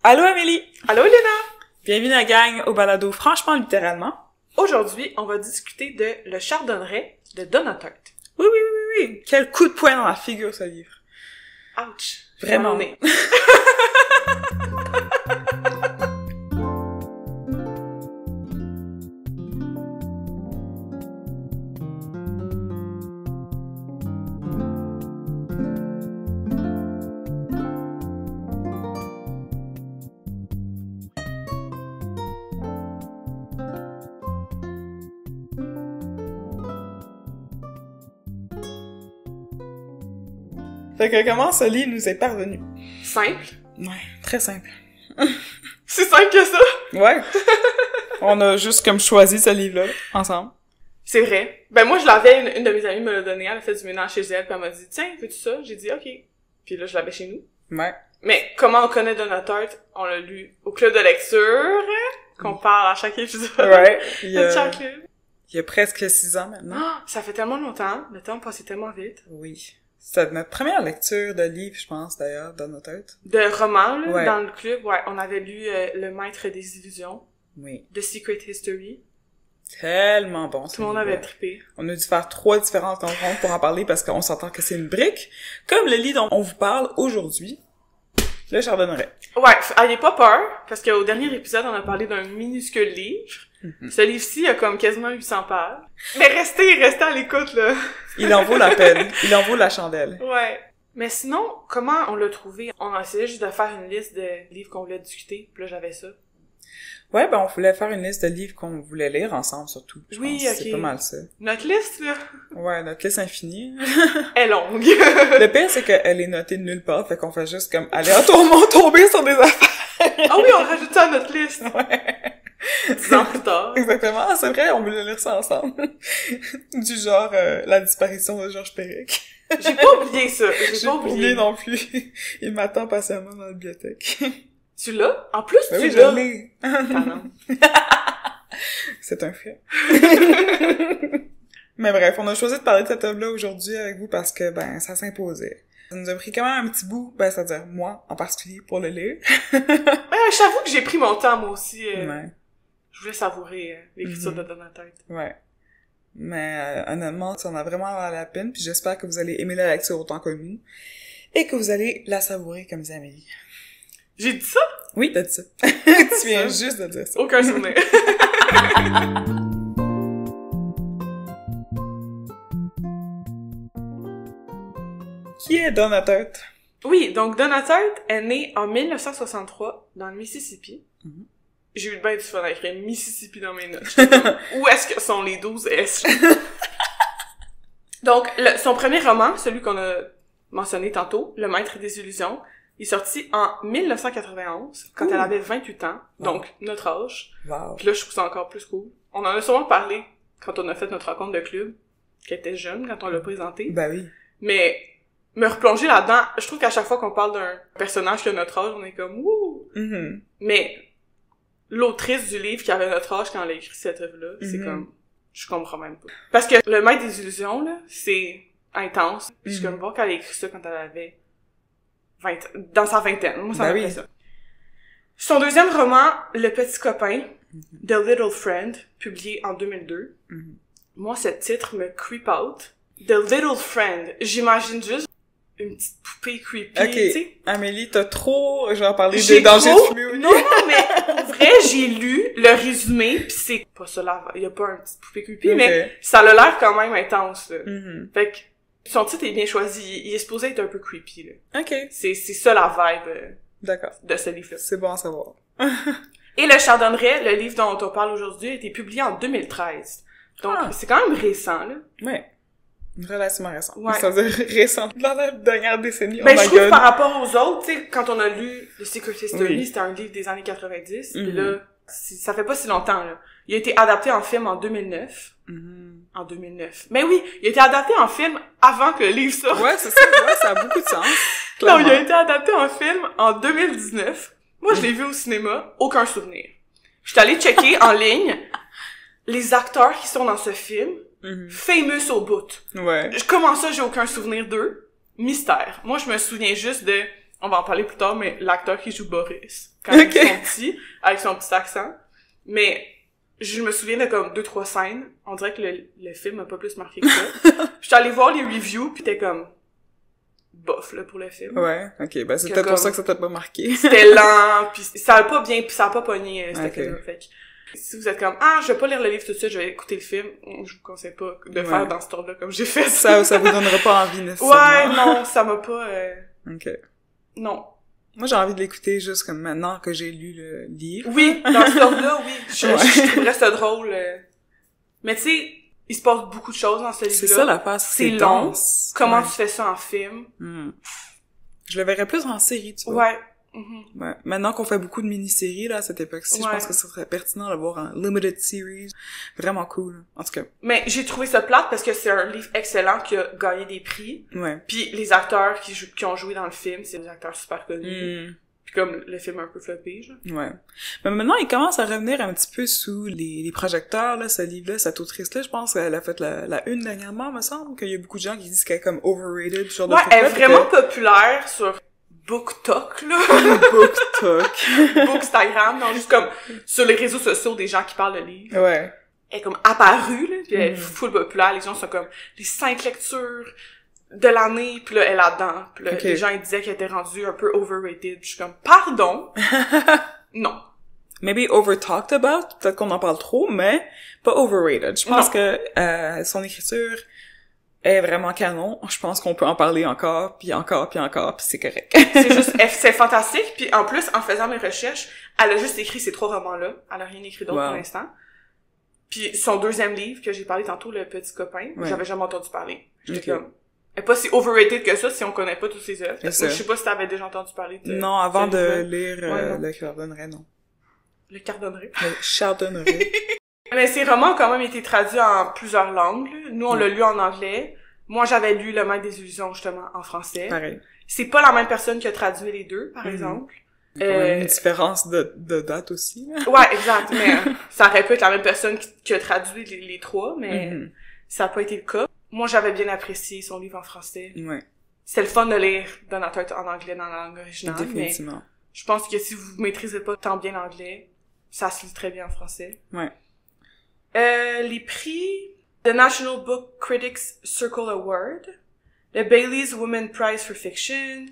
Allô Amélie! Allô Léna! Bienvenue à la gang au balado Franchement Littéralement. Aujourd'hui, on va discuter de Le Chardonneret de Donna Tartt. Oui! Quel coup de poing dans la figure ce livre. Ouch! Vraiment. Fait que comment ce livre nous est parvenu? Simple. Ouais, très simple. C'est simple que ça! Ouais. On a juste comme choisi ce livre-là, ensemble. C'est vrai. Ben moi, je l'avais, une de mes amies me l'a donné, elle a fait du ménage chez elle, puis elle m'a dit « Tiens, veux-tu ça? » J'ai dit « Ok. » Puis là, je l'avais chez nous. Ouais. Mais comment on connaît Donna Tartt? On l'a lu au club de lecture, qu'on parle à chaque épisode. Ouais. Il y a presque 6 ans maintenant. Ah, ça fait tellement longtemps, le temps passait tellement vite. Oui. C'était notre première lecture de livre, je pense, d'ailleurs, dans notre tête. De romans, là, Ouais. dans le club, ouais, on avait lu Le Maître des Illusions, Oui. The Secret History. Tellement bon, Tout le monde avait trippé. On a dû faire 3 différentes rencontres pour en parler parce qu'on s'entend que c'est une brique. Comme le livre dont on vous parle aujourd'hui, Le Chardonneret. Ouais, ayez pas peur, parce qu'au dernier épisode, on a parlé d'un minuscule livre. Ce livre-ci a comme quasiment 800 pages. Mais restez à l'écoute, là. Il en vaut la peine. Il en vaut la chandelle. Ouais. Mais sinon, comment on l'a trouvé? On a essayé juste de faire une liste de livres qu'on voulait discuter, puis là, j'avais ça. Ouais, ben on voulait faire une liste de livres qu'on voulait lire ensemble, surtout. Je Oui, pense. ok. C'est pas mal ça. Notre liste, là, Ouais, notre liste infinie. est longue. Le pire, c'est qu'elle est notée de nulle part, fait qu'on fait juste comme aléatoirement tomber sur des affaires. Ah oui, on rajoute ça à notre liste. Ouais. 10 ans plus tard. Exactement. Ah, c'est vrai, on voulait lire ça ensemble. Du genre, la disparition de Georges Perec. J'ai pas oublié ça. J'ai pas oublié non plus. Il m'attend patiemment dans la bibliothèque. Tu l'as? En plus, Ben tu oui, l'as. je l'ai. Pardon. C'est un fait. Mais bref, on a choisi de parler de cette œuvre-là aujourd'hui avec vous parce que, ben, ça s'imposait. Ça nous a pris quand même un petit bout, ben, c'est-à-dire moi, en particulier, pour le lire. J'avoue que j'ai pris mon temps, moi aussi. Ouais. Je voulais savourer l'écriture de Donna Tartt. Ouais. Mais, honnêtement, ça en a vraiment la peine, puis j'espère que vous allez aimer la lecture autant que nous, et que vous allez la savourer comme dit Amélie. J'ai dit ça? Oui, t'as dit ça. Tu viens juste de dire ça. Aucun souvenir. Qui est Donna Tartt? Oui, donc Donna Tartt est née en 1963 dans le Mississippi. Mhm. J'ai eu bien du fun à écrire Mississippi dans mes notes. J'étais comme, où est-ce que sont les 12 S? Donc, son premier roman, celui qu'on a mentionné tantôt, Le Maître des Illusions, est sorti en 1991, quand elle avait 28 ans, donc notre âge. Wow. Puis là, je trouve ça encore plus cool. On en a sûrement parlé quand on a fait notre rencontre de club, qui était jeune quand on l'a présenté. Ben oui. Mais me replonger là-dedans, je trouve qu'à chaque fois qu'on parle d'un personnage qui a notre âge, on est comme « Wouh! Mhm. » Mais l'autrice du livre qui avait notre âge quand elle a écrit cette œuvre-là, c'est Mhm. comme... Je comprends même pas. Parce que Le Maître des Illusions, là, c'est intense. Puis je suis comme voir qu'elle a écrit ça quand elle avait dans sa vingtaine. Moi, ça Ben m'a fait oui. ça. Son deuxième roman, Le Petit Copain, The Little Friend, publié en 2002. Mhm. Moi, ce titre me creep out. The Little Friend. J'imagine juste une petite poupée creepy, Ok. tu sais. Amélie, t'as trop, genre, parlé J'ai des dangers trop- de fumer au lit. Non, mais pour vrai, j'ai lu le résumé, pis c'est pas ça là, il y a pas un petit poupée creepy, Ok. mais ça a l'air quand même intense, là. Mhm. Fait que son titre est bien choisi, il est supposé être un peu creepy, là. Ok. C'est ça la vibe D'accord. de ce livre-là. C'est bon à savoir. Et Le Chardonneret, le livre dont on parle aujourd'hui, a été publié en 2013. Donc, Ah. c'est quand même récent, là. Ouais. Relativement récent. Ouais. Ça veut dire récent. Dans la dernière décennie. Ben, oh je my trouve God. par rapport aux autres, tu sais, quand on a lu The Secret History, Oui. c'était un livre des années 90, pis Mhm. là, ça fait pas si longtemps, là. Il a été adapté en film en 2009. Mhm. En 2009. Mais oui, il a été adapté en film avant que le livre sorte. Ouais, c'est ça. Ouais, ça a beaucoup de sens. Non, il Clairement. a été adapté en film en 2019. Moi, je l'ai vu au cinéma, aucun souvenir. Je suis allée checker en ligne les acteurs qui sont dans ce film, Mhm. famous au bout. Ouais. Comment ça, j'ai aucun souvenir d'eux? Mystère. Moi, je me souviens juste de on va en parler plus tard, mais l'acteur qui joue Boris, quand ils sont petits, avec son petit accent. Mais je me souviens de comme 2-3 scènes. On dirait que le film m'a pas plus marqué que ça. J'étais allée voir les reviews, pis t'es comme bof, là, pour le film. Ouais, ok, ben c'est peut-être pour ça que ça t'a pas marqué. C'était lent, pis ça a pas bien, pis ça a pas pogné, c'était film. Fait que, si vous êtes comme, je vais pas lire le livre tout de suite, je vais écouter le film, je vous conseille pas de faire dans ce tour-là comme j'ai fait. Ça vous donnera pas envie, nécessairement. Ouais, non, ça m'a pas, Ok. Non. Moi, j'ai envie de l'écouter juste comme maintenant que j'ai lu le livre. Oui, dans ce tour-là, oui. Je trouverais ça drôle. Mais tu sais, il se passe beaucoup de choses dans ce livre-là. C'est ça l'affaire, c'est long. Comment tu fais ça en film? Je le verrais plus en série, tu vois. Ouais. Ouais. Maintenant qu'on fait beaucoup de mini-séries, là, à cette époque-ci, je pense que ce serait pertinent de voir en limited series. Vraiment cool. En tout cas. Mais j'ai trouvé ça plate parce que c'est un livre excellent qui a gagné des prix. Ouais. Puis les acteurs qui ont joué dans le film, c'est des acteurs super connus. Puis comme le film a un peu floppé, genre. Ouais. Mais maintenant, il commence à revenir un petit peu sous les projecteurs, là, ce livre-là, cette autrice-là. Je pense qu'elle a fait la une dernièrement, me semble, qu'il y a beaucoup de gens qui disent qu'elle est comme overrated, ce genre de truc. Ouais, elle est vraiment populaire sur BookTok, là. BookTok. Bookstagram, non, juste comme sur les réseaux sociaux des gens qui parlent de livres. Ouais. Elle est comme apparue, là, pis elle est full populaire. Les gens sont comme, les 5 lectures de l'année, pis là, elle est là-dedans. Pis là, les gens, ils disaient qu'elle était rendue un peu overrated. Pis je suis comme, pardon? Non. Maybe over-talked about, peut-être qu'on en parle trop, mais pas overrated. Je pense que son écriture est vraiment canon. Je pense qu'on peut en parler encore, puis c'est correct. C'est juste, c'est fantastique, puis en plus, en faisant mes recherches, elle a juste écrit ces 3 romans-là. Elle a rien écrit d'autre pour l'instant. Puis son 2e livre, que j'ai parlé tantôt, Le Petit Copain, j'avais jamais entendu parler. J'étais comme... Elle est pas si overrated que ça si on connaît pas tous ses œuvres. Je sais pas si t'avais déjà entendu parler de... Non, avant de lire Le Chardonneret, non. Le Chardonneret. Le Chardonneret. Mais ces romans ont quand même été traduits en plusieurs langues. Là. Nous, on l'a lu en anglais. Moi, j'avais lu Le Maître des Illusions, justement, en français. Pareil. C'est pas la même personne qui a traduit les deux, par exemple. Il y a une différence de date aussi. Ouais, exact. Mais ça aurait pu être la même personne qui a traduit les 3, mais ça a pas été le cas. Moi, j'avais bien apprécié son livre en français. Ouais. C'était le fun de lire Donateur en anglais dans la langue originale. Définitivement. Mais je pense que si vous maîtrisez pas tant bien l'anglais, ça se lit très bien en français. Ouais. Les prix... The National Book Critics Circle Award, le Bailey's Women Prize for Fiction,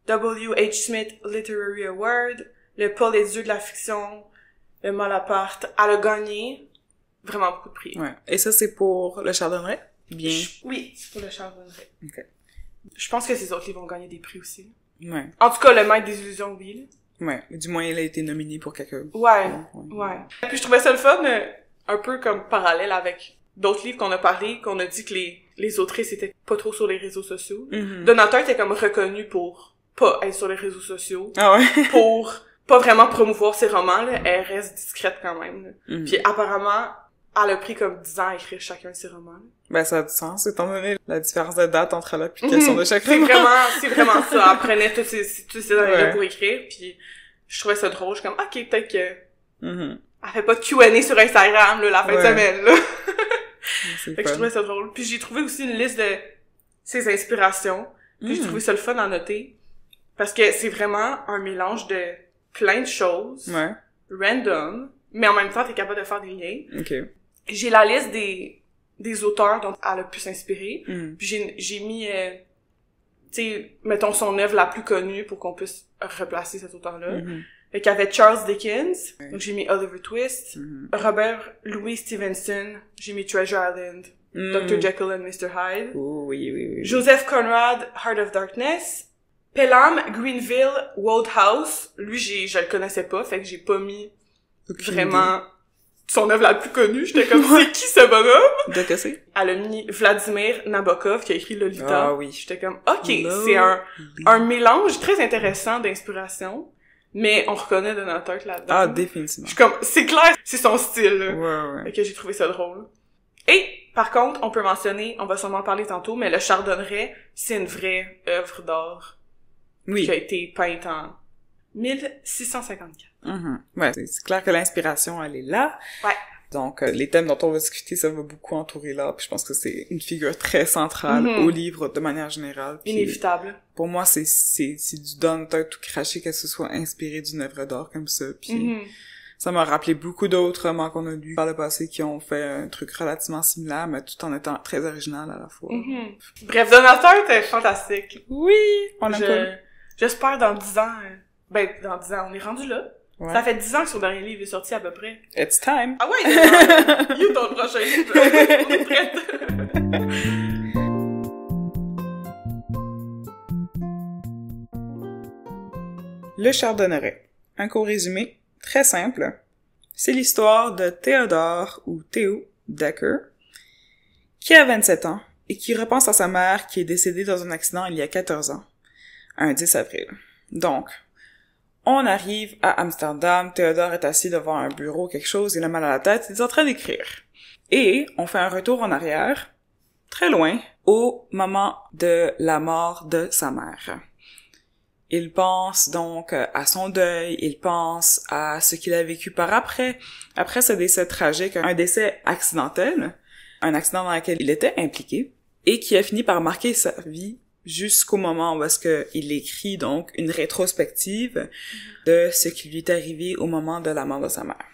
W.H. Smith Literary Award, le Paul et Dieu de la fiction, le Malaparte. Elle a gagné vraiment beaucoup de prix. Ouais. Et ça, c'est pour Le Chardonneret? Bien. Oui, c'est pour Le Chardonneret. Ok. Je pense que ces autres livres vont gagner des prix aussi. Ouais. En tout cas, Le Maître des Illusions, oui. Ouais. Du moins, il a été nominé pour quelques... Ouais. Puis je trouvais ça le fun, un peu comme parallèle avec d'autres livres qu'on a parlé, qu'on a dit que les autrices étaient pas trop sur les réseaux sociaux. Donateur était comme reconnu pour pas être sur les réseaux sociaux. Ah ouais? Pour pas vraiment promouvoir ses romans, là. Elle reste discrète quand même, là. Puis apparemment, elle a pris comme 10 ans à écrire chacun de ses romans. Ben, ça a du sens, étant donné la différence de date entre la publication de chaque roman. C'est vraiment ça. Elle prenait toutes ces années-là pour écrire, puis je trouvais ça drôle. Je suis comme, ok, peut-être que elle fait pas de Q&A sur Instagram, là, la fin de semaine, là. Fait que je trouvais ça drôle. Puis j'ai trouvé aussi une liste de ses inspirations. Puis j'ai trouvé ça le fun à noter. Parce que c'est vraiment un mélange de plein de choses. Ouais. Random. Mais en même temps, t'es capable de faire des liens. Ok. J'ai la liste des auteurs dont elle a pu s'inspirer. Puis j'ai mis, tu sais, mettons son œuvre la plus connue pour qu'on puisse replacer cet auteur-là. Fait qu'il y avait Charles Dickens, donc j'ai mis Oliver Twist, Robert Louis Stevenson, j'ai mis Treasure Island, Dr. Jekyll and Mr. Hyde, Oui. Joseph Conrad, Heart of Darkness, Pelham Greenville Wodehouse, lui je le connaissais pas, fait que j'ai pas mis vraiment son œuvre la plus connue, j'étais comme c'est qui ce bonhomme? De que c'est? Elle a mis Vladimir Nabokov qui a écrit Lolita. Ah oui. J'étais comme ok, c'est un mélange très intéressant d'inspiration. Mais on reconnaît Donateur là-dedans. Ah, définitivement. Je suis comme, c'est clair, c'est son style, là. Ouais. Fait que j'ai trouvé ça drôle. Et, par contre, on peut mentionner, on va sûrement en parler tantôt, mais le Chardonneret, c'est une vraie œuvre d'art. Oui. Qui a été peinte en 1654. Ouais, c'est clair que l'inspiration, elle est là. Ouais. Donc, les thèmes dont on va discuter, ça va beaucoup entourer l'art, puis je pense que c'est une figure très centrale au livre de manière générale. Puis, inévitable. Pour moi, c'est du donne-toi tout craché que ce soit inspiré d'une œuvre d'art comme ça, puis ça m'a rappelé beaucoup d'autres romans qu'on a lus par le passé qui ont fait un truc relativement similaire, mais tout en étant très original à la fois. Bref, Donateur était fantastique. Oui! On aime J'espère dans 10 ans... dans 10 ans, on est rendu là. Ouais. Ça fait 10 ans que son dernier livre est sorti à peu près. It's time! Ah ouais! You ton prochain livre! On est prête! Le Chardonneret. Un court résumé, très simple. C'est l'histoire de Théodore, ou Théo, Decker, qui a 27 ans et qui repense à sa mère qui est décédée dans un accident il y a 14 ans, un 10 avril. Donc, on arrive à Amsterdam, Théodore est assis devant un bureau, quelque chose, il a mal à la tête, il est en train d'écrire. Et on fait un retour en arrière, très loin, au moment de la mort de sa mère. Il pense donc à son deuil, il pense à ce qu'il a vécu par après ce décès tragique, un décès accidentel, un accident dans lequel il était impliqué, et qui a fini par marquer sa vie jusqu'au moment où est-ce qu'il écrit donc une rétrospective de ce qui lui est arrivé au moment de la mort de sa mère.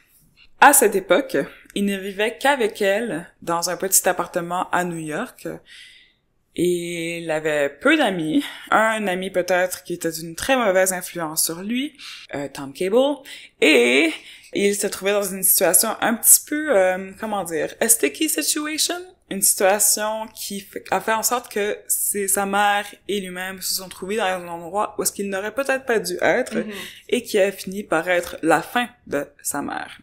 À cette époque, il ne vivait qu'avec elle dans un petit appartement à New York, et il avait peu d'amis. Un ami peut-être qui était d'une très mauvaise influence sur lui, Tom Cable, et il se trouvait dans une situation un petit peu, a sticky situation? Une situation qui a fait en sorte que sa mère et lui-même se sont trouvés dans un endroit où est-ce qu'ils n'auraient peut-être pas dû être, et qui a fini par être la fin de sa mère.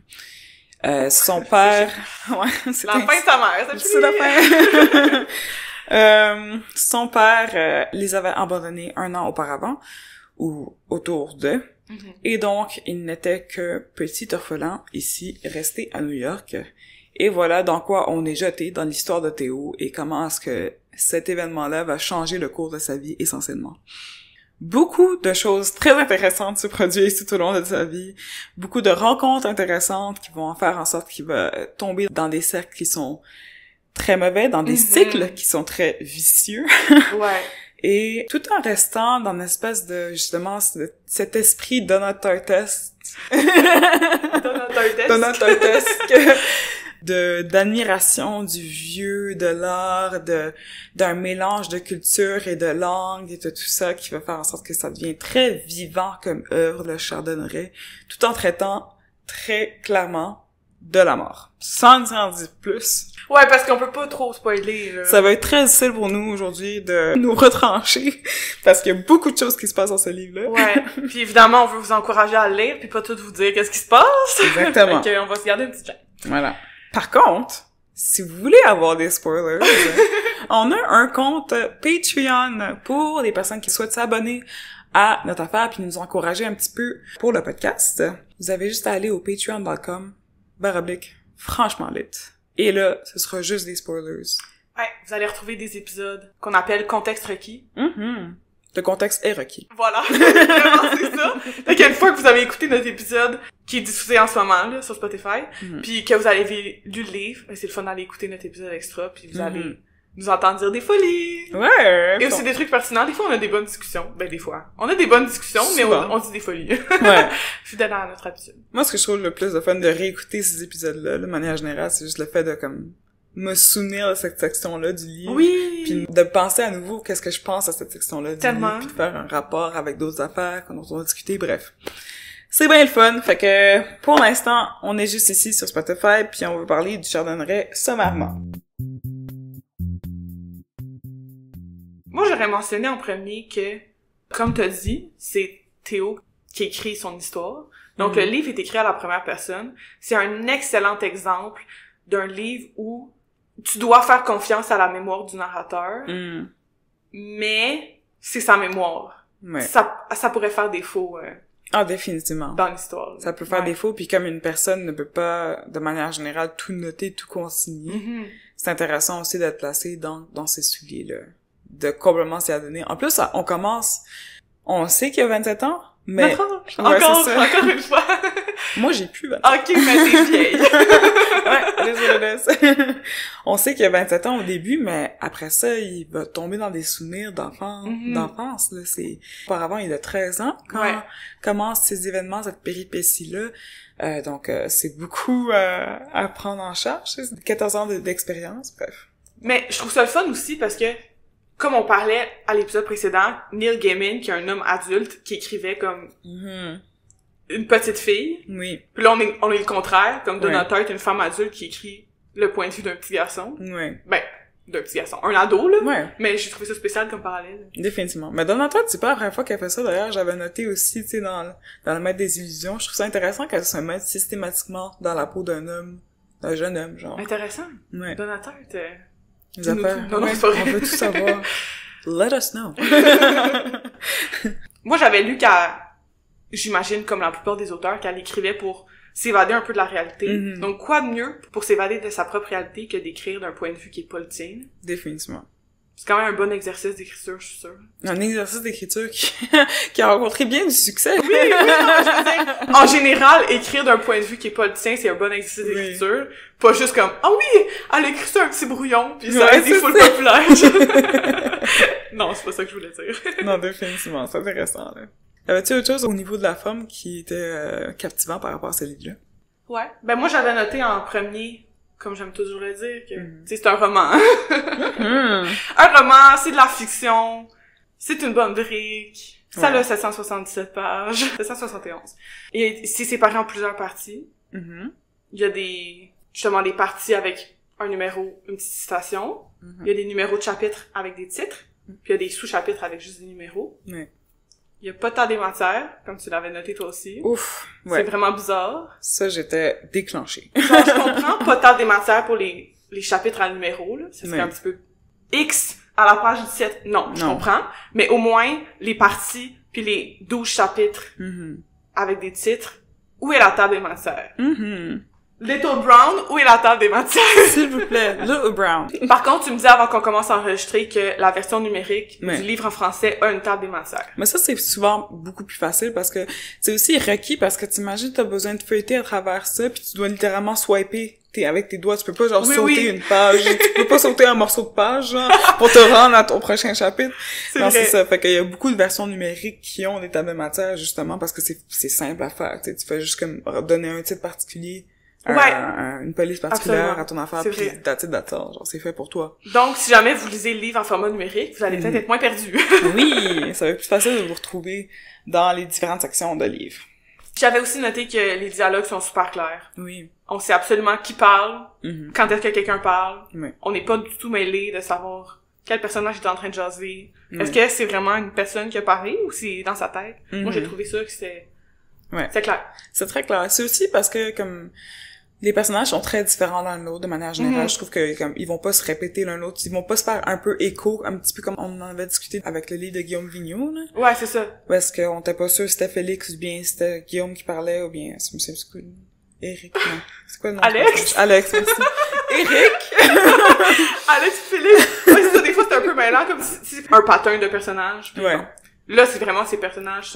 Son père... ouais, c'est la fin de sa mère, c'est la fin. Son père les avait abandonnés 1 an auparavant, ou autour d'eux, et donc il n'était que petit orphelin ici, resté à New York. Et voilà dans quoi on est jeté dans l'histoire de Théo et comment est-ce que cet événement-là va changer le cours de sa vie essentiellement. Beaucoup de choses très intéressantes se produisent tout au long de sa vie. Beaucoup de rencontres intéressantes qui vont faire en sorte qu'il va tomber dans des cercles qui sont très mauvais, dans des cycles qui sont très vicieux. Ouais. Et tout en restant dans une espèce de, justement, cet esprit donatortesque. Donatortesque. D'admiration du vieux, de l'art, d'un mélange de culture et de langue et de tout ça qui va faire en sorte que ça devient très vivant comme œuvre, le Chardonneret, tout en traitant très clairement de la mort. Sans en dire plus. Ouais, parce qu'on peut pas trop spoiler, là. Ça va être très difficile pour nous aujourd'hui de nous retrancher parce qu'il y a beaucoup de choses qui se passent dans ce livre-là. Ouais. Puis évidemment, on veut vous encourager à le lire puis pas tout vous dire qu'est-ce qui se passe. Exactement. Fait qu'on va se garder une petite gêne. Voilà. Par contre, si vous voulez avoir des spoilers, on a un compte Patreon pour les personnes qui souhaitent s'abonner à notre affaire puis nous encourager un petit peu pour le podcast. Vous avez juste à aller au patreon.com/franchement lit. Et là, ce sera juste des spoilers. Ouais, vous allez retrouver des épisodes qu'on appelle contexte requis. Le contexte est requis. Voilà, vraiment c'est ça. Fait qu'une fois que vous avez écouté notre épisode qui est diffusé en ce moment là sur Spotify, puis que vous avez lu le livre, c'est le fun d'aller écouter notre épisode extra, puis vous allez nous entendre dire des folies. Ouais. Et aussi des trucs pertinents. Des fois, on a des bonnes discussions. Ben, des fois. On a des bonnes discussions, mais on dit des folies. Ouais. Fidèle à notre habitude. Moi, ce que je trouve le plus de fun de réécouter ces épisodes-là, de manière générale, c'est juste le fait de, comme, me souvenir de cette section-là du livre. Oui! Puis de penser à nouveau qu'est-ce que je pense à cette section-là du Tellement. livre, puis de faire un rapport avec d'autres affaires dont on a discuté, bref. C'est bien le fun, fait que, pour l'instant, on est juste ici sur Spotify, puis on veut parler du Chardonneret sommairement. Moi, j'aurais mentionné en premier que, comme t'as dit, c'est Théo qui écrit son histoire. Donc, le livre est écrit à la première personne. C'est un excellent exemple d'un livre où tu dois faire confiance à la mémoire du narrateur, mais c'est sa mémoire. Ouais. Ça pourrait faire défaut Définitivement. dans l'histoire. Ça peut faire défaut, puis comme une personne ne peut pas, de manière générale, tout noter, tout consigner, c'est intéressant aussi d'être placé dans ces souliers-là. De complètement s'y adonner. En plus, on sait qu'il y a 27 ans, Mais... Encore une fois. Moi, j'ai plus 27 ans. Ok, mais t'es vieille. Ouais, désolée. On sait qu'il y a 27 ans au début, mais après ça, il va tomber dans des souvenirs d'enfance, là. Auparavant, il a 13 ans quand commencent ces événements, cette péripétie-là. Donc, c'est beaucoup à prendre en charge. 14 ans d'expérience, bref. Mais je trouve ça le fun aussi parce que, comme on parlait à l'épisode précédent, Neil Gaiman, qui est un homme adulte, qui écrivait comme une petite fille. Oui. Puis là, on est le contraire, comme Donna Tartt, une femme adulte qui écrit le point de vue d'un petit garçon. Oui. Ben, d'un petit garçon. Un ado, là. Ouais. Mais j'ai trouvé ça spécial comme parallèle. Définitivement. Mais Donna Tartt, c'est pas la première fois qu'elle fait ça. D'ailleurs, j'avais noté aussi, tu sais, dans le Maître des illusions. Je trouve ça intéressant qu'elle se mette systématiquement dans la peau d'un jeune homme, genre. Intéressant. Ouais. Donna Tartt, les affaires. Non, ouais, c'est pas vrai. On veut tout savoir. Let us know. Moi, j'avais lu j'imagine, comme la plupart des auteurs, qu'elle écrivait pour s'évader un peu de la réalité. Mm-hmm. Donc, quoi de mieux pour s'évader de sa propre réalité que d'écrire d'un point de vue qui est pas le tien? Définitivement. C'est quand même un bon exercice d'écriture, je suis sûre. Un exercice d'écriture qui a rencontré bien du succès. Oui, non, je veux dire, en général, écrire d'un point de vue qui est pas le tien, c'est un bon exercice d'écriture. Pas juste comme, ah oui, elle a écrit ça un petit brouillon, pis ça a été full populaire. Non, c'est pas ça que je voulais dire. Non, définitivement, c'est intéressant, là. Avais-tu autre chose au niveau de la femme qui était captivant par rapport à ce livre-là? Ouais. Ben moi, j'avais noté en premier, comme j'aime toujours le dire, que tu sais, c'est un roman. Un roman, c'est de la fiction, c'est une bonne brique, ça a 777 pages, 771. Et c'est séparé en plusieurs parties. Il y a justement des parties avec un numéro, une petite citation. Il y a des numéros de chapitres avec des titres, puis il y a des sous-chapitres avec juste des numéros. Il y a pas tant des matières, comme tu l'avais noté toi aussi. Ouf, ouais. C'est vraiment bizarre. Ça, j'étais déclenchée. Genre, je comprends, pas tant des matières pour les chapitres à numéro, là. Ça serait un petit peu X à la page 17. Non, je comprends. Mais au moins, les parties, puis les 12 chapitres avec des titres, où est la table des matières? Little Brown, où est la table des matières? S'il vous plaît, Little Brown. Par contre, tu me dis avant qu'on commence à enregistrer que la version numérique du livre en français a une table des matières. Mais ça, c'est souvent beaucoup plus facile parce que c'est aussi requis parce que t'imagines t'as besoin de feuilleter à travers ça puis tu dois littéralement swiper avec tes doigts. Tu peux pas genre sauter une page. Tu peux pas sauter un morceau de page, genre, pour te rendre à ton prochain chapitre. C'est ça. Fait qu'il y a beaucoup de versions numériques qui ont des tables de matière justement parce que c'est simple à faire. Tu fais juste comme donner un titre particulier. Une police particulière à ton affaire pis d'attendre, genre c'est fait pour toi. Donc si jamais vous lisez le livre en format numérique, vous allez peut-être être moins perdu. Oui, ça va être plus facile de vous retrouver dans les différentes sections de livres. J'avais aussi noté que les dialogues sont super clairs. Oui. On sait absolument qui parle, quand est-ce que quelqu'un parle. Oui. On n'est pas du tout mêlé de savoir quel personnage est en train de jaser. Est-ce que c'est vraiment une personne qui a parlé ou c'est dans sa tête? Moi j'ai trouvé ça que c'est clair. C'est très clair. C'est aussi parce que comme les personnages sont très différents l'un de l'autre de manière générale. Je trouve que comme ils vont pas se répéter l'un l'autre, ils vont pas se faire un peu écho, un petit peu comme on en avait discuté avec le livre de Guillaume Vigneault, là. Ouais, c'est ça. Parce qu'on était pas sûr si c'était Félix ou bien c'était Guillaume qui parlait ou bien c'est quoi Eric, non. C'est quoi le nom? Alex, merci. Eric! Alex Philippe! Ouais, c'est ça, des fois c'est un peu mêlant comme si c'est un pattern de personnages. Là, c'est vraiment ces personnages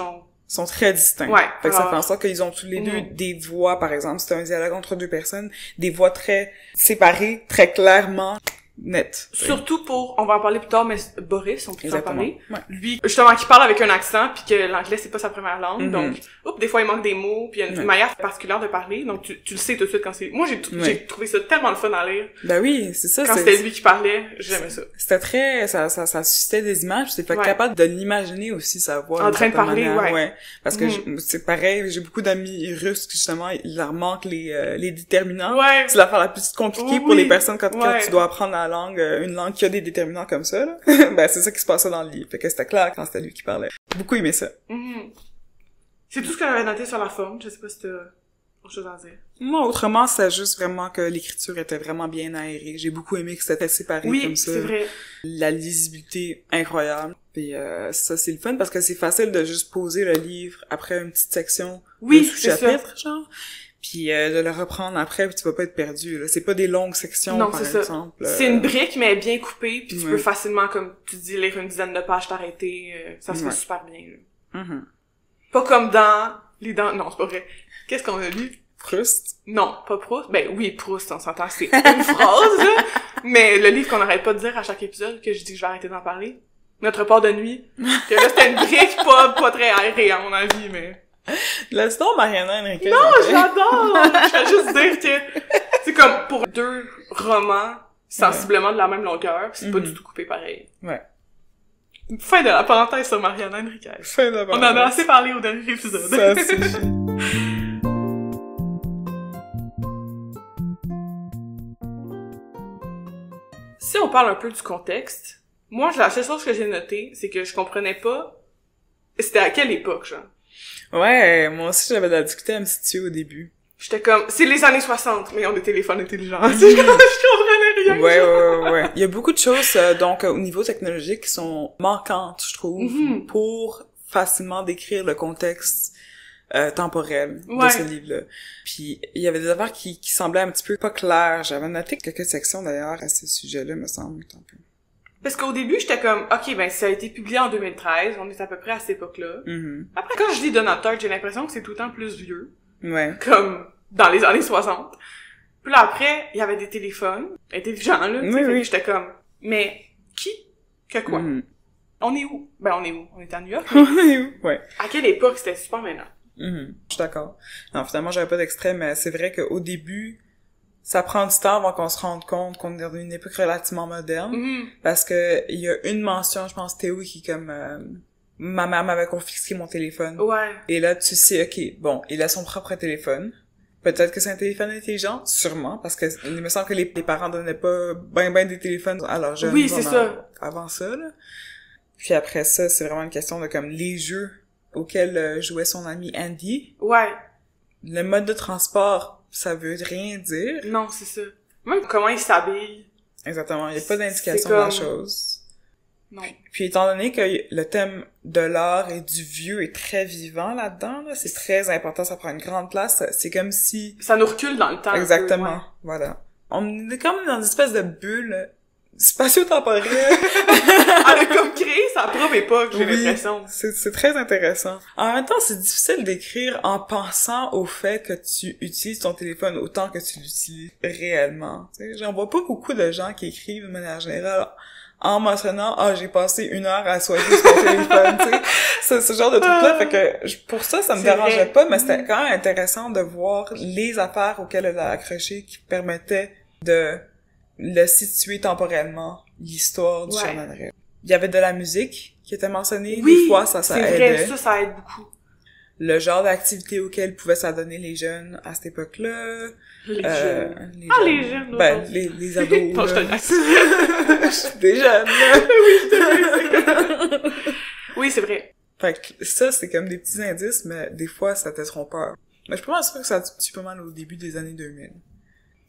sont très distincts. Ouais. Fait que ça fait en sorte qu'ils ont tous les deux des voix, par exemple, c'est un dialogue entre deux personnes, des voix très séparées, très clairement nettes. Surtout on va en parler plus tard, mais Boris, on peut en parler. Ouais. Lui, justement, qui parle avec un accent, puis que l'anglais, c'est pas sa première langue, donc, des fois, il manque des mots, puis il y a une manière particulière de parler, donc tu le sais tout de suite quand c'est... Moi, j'ai trouvé ça tellement le fun à lire. Ben oui, c'est ça. Quand c'était lui qui parlait, j'aimais ça. C'était très... Ça suscitait des images, c'était capable de l'imaginer aussi, sa voix. En train de parler, ouais. Parce que c'est pareil, j'ai beaucoup d'amis russes qui, justement, il leur manque les déterminants. Ouais. C'est l'affaire la plus compliquée pour les personnes quand tu dois apprendre la langue, une langue qui a des déterminants comme ça, là. Ben, c'est ça qui se passait dans le livre. Fait que c'était clair quand c'était lui qui parlait. Beaucoup aimé ça. C'est tout ce que j'avais noté sur la forme. Je sais pas si t'as autre chose à dire. Moi, autrement, c'est juste vraiment que l'écriture était vraiment bien aérée. J'ai beaucoup aimé que c'était séparé comme ça. Oui, c'est vrai. La lisibilité, incroyable. Puis ça, c'est le fun parce que c'est facile de juste poser le livre après une petite section de sous-chapitre, genre. Puis de le reprendre après, puis tu vas pas être perdu, là. C'est pas des longues sections, par exemple. C'est une brique, mais bien coupée, puis tu peux facilement, comme tu dis, lire une dizaine de pages, t'arrêter. Ça se fait super bien, là. Pas comme dans les dents... Non, c'est pas vrai. Qu'est-ce qu'on a lu? Proust? Non, pas Proust. Ben oui, Proust, on s'entend, c'est une phrase, là. Mais le livre qu'on n'arrête pas de dire à chaque épisode, que je dis que je vais arrêter d'en parler. Notre port de nuit. Que là, c'était une brique pas très aérée, à mon avis, mais... Laisse-donc Mariana Enriquez. Non, j'adore! Je vais juste dire que c'est comme pour 2 romans sensiblement de la même longueur, pis c'est pas du tout coupé pareil. Ouais. Fin de la parenthèse sur Mariana Enriquez. Fin de la On en a assez parlé au dernier épisode. Ça suffit. Si on parle un peu du contexte, moi, la seule chose que j'ai notée, c'est que je comprenais pas c'était à quelle époque, genre. Ouais, moi aussi j'avais de la difficulté à me situer au début. J'étais comme, c'est les années 60, mais on des téléphones intelligents. Je comprenais rien. Ouais. Il y a beaucoup de choses, donc, au niveau technologique qui sont manquantes, je trouve, pour facilement décrire le contexte temporel de ce livre-là. Puis, il y avait des affaires qui semblaient un petit peu pas claires. J'avais noté quelques sections, d'ailleurs, à ce sujet-là, me semble, un peu. Parce qu'au début, j'étais comme, OK, ben, ça a été publié en 2013, on est à peu près à cette époque-là. Après, quand je lis Donald Tart, j'ai l'impression que c'est tout le temps plus vieux. Ouais. Comme dans les années 60. Puis là, après, il y avait des téléphones intelligents, là. Oui. J'étais comme, mais qui? Que quoi? On est où? Ben, on est où? On est à New York? On est où? Ouais. À quelle époque c'était super maintenant? Je suis d'accord. Non, finalement, j'avais pas d'extrait, mais c'est vrai qu'au début, ça prend du temps avant qu'on se rende compte qu'on est dans une époque relativement moderne. Parce que il y a une mention, je pense, Théo, qui comme... ma mère m'avait confisqué mon téléphone. Ouais. Et là, tu sais, OK, bon, il a son propre téléphone. Peut-être que c'est un téléphone intelligent, sûrement, parce que il me semble que les parents donnaient pas ben des téléphones à leurs jeunes. Oui, c'est ça. Avant ça, là. Puis après ça, c'est vraiment une question de comme les jeux auxquels jouait son ami Andy. Ouais. Le mode de transport, ça veut rien dire. Non, c'est ça. Même comment il s'habille. Exactement, il y a pas d'indication de la chose. Non. Puis étant donné que le thème de l'art et du vieux est très vivant là-dedans, là, c'est très important, ça prend une grande place, c'est comme si... Ça nous recule dans le temps. Exactement, un peu, ouais. Voilà. On est quand même dans une espèce de bulle spatio-temporelle. Elle a comme créé sa propre époque, j'ai l'impression. C'est très intéressant. En même temps, c'est difficile d'écrire en pensant au fait que tu utilises ton téléphone autant que tu l'utilises réellement. Tu sais, j'en vois pas beaucoup de gens qui écrivent de manière générale en mentionnant « Ah, j'ai passé 1 heure à swiper sur mon téléphone », tu sais. C'est ce genre de truc-là, fait que pour ça me dérangeait pas, mais c'était quand même intéressant de voir les affaires auxquelles elle a accroché qui permettaient de le situer temporellement, l'histoire du Chaman Rêve. Il y avait de la musique qui était mensonnée, des fois ça aidait. C'est vrai, ça aide beaucoup. Le genre d'activité auquel pouvaient s'adonner les jeunes à cette époque-là. Les jeunes. Les jeunes. Ben, les ados. Non, je te je suis des jeunes, là. Oui, c'est vrai. Fait que ça, c'est comme des petits indices, mais des fois, ça te trompeur. Mais je suis pas mal sûre que ça tue pas mal au début des années 2000.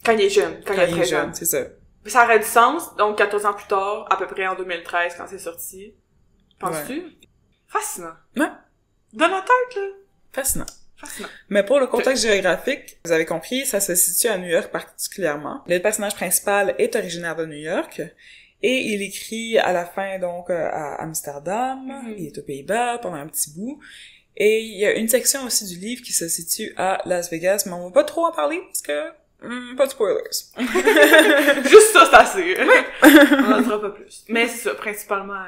Quand il est jeune. Quand il est très jeune. C'est ça. Ça aurait du sens, donc 14 ans plus tard, à peu près en 2013, quand c'est sorti. Penses-tu? Ouais. Fascinant. Ouais. Dans la tête, là. Fascinant. Fascinant. Mais pour le contexte géographique, vous avez compris, ça se situe à New York particulièrement. Le personnage principal est originaire de New York. Et il écrit à la fin, donc, à Amsterdam. Il est aux Pays-Bas pendant un petit bout. Et il y a une section aussi du livre qui se situe à Las Vegas, mais on va pas trop en parler, parce que... pas de spoilers. Juste ça, c'est assez. On n'en dira pas plus. Mais c'est ça, principalement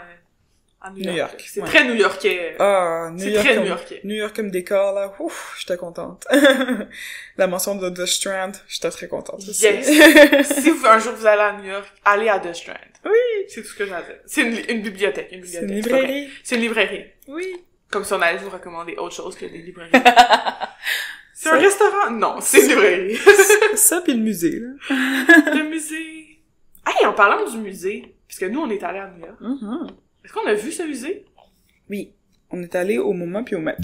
à New York. C'est très new-yorkais. Ah, très new-yorkais. New York comme décor, là. Ouf, j'étais contente. La mention de The Strand, j'étais très contente aussi. Yes. Si un jour vous allez à New York, allez à The Strand. Oui. C'est tout ce que j'ai à dire. C'est une bibliothèque. C'est une librairie. C'est une librairie. Oui. Comme si on allait vous recommander autre chose que des librairies. C'est un restaurant? Non, c'est une librairie. Ça pis le musée, là. Le musée. Hey, en parlant du musée, puisque nous, on est allés à New York. Est-ce qu'on a vu ce musée? Oui. On est allé au MoMA puis au Met.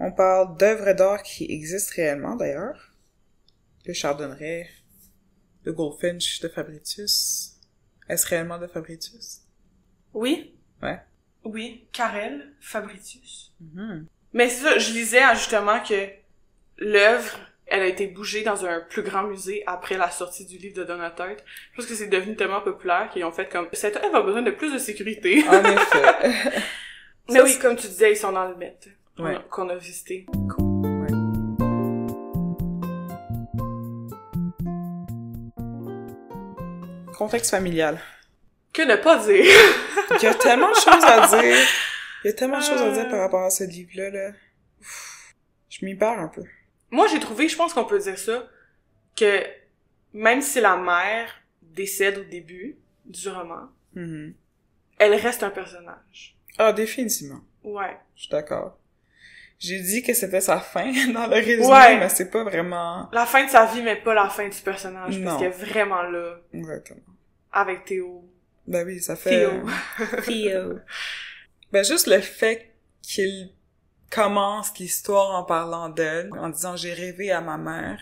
On parle d'œuvres d'art qui existent réellement, d'ailleurs. Le Chardonneret, le Goldfinch de Fabritius. Est-ce réellement de Fabritius? Oui. Ouais. Oui, Carrel, Fabritius. Mais c'est ça, je lisais justement que l'œuvre elle a été bougée dans un plus grand musée après la sortie du livre de Donatête. Je pense que c'est devenu tellement populaire qu'ils ont fait comme, cette œuvre a besoin de plus de sécurité. En effet. Mais oui, comme tu disais, ils sont dans le Met. Ouais. Qu'on a visité. Ouais. Contexte familial. Que ne pas dire? Il y a tellement de choses à dire. Il y a tellement de choses à dire par rapport à ce livre-là, là. Ouf. Je m'y perds un peu. Moi, j'ai trouvé, je pense qu'on peut dire ça, que même si la mère décède au début du roman, elle reste un personnage. Ah, définitivement. Ouais. Je suis d'accord. J'ai dit que c'était sa fin dans le résumé, Ouais. mais c'est pas vraiment... La fin de sa vie, mais pas la fin du personnage, Non. parce qu'elle est vraiment là, Exactement. avec Théo. Ben oui, ça fait... Théo. Ben juste le fait qu'il commence l'histoire en parlant d'elle, en disant « j'ai rêvé à ma mère ».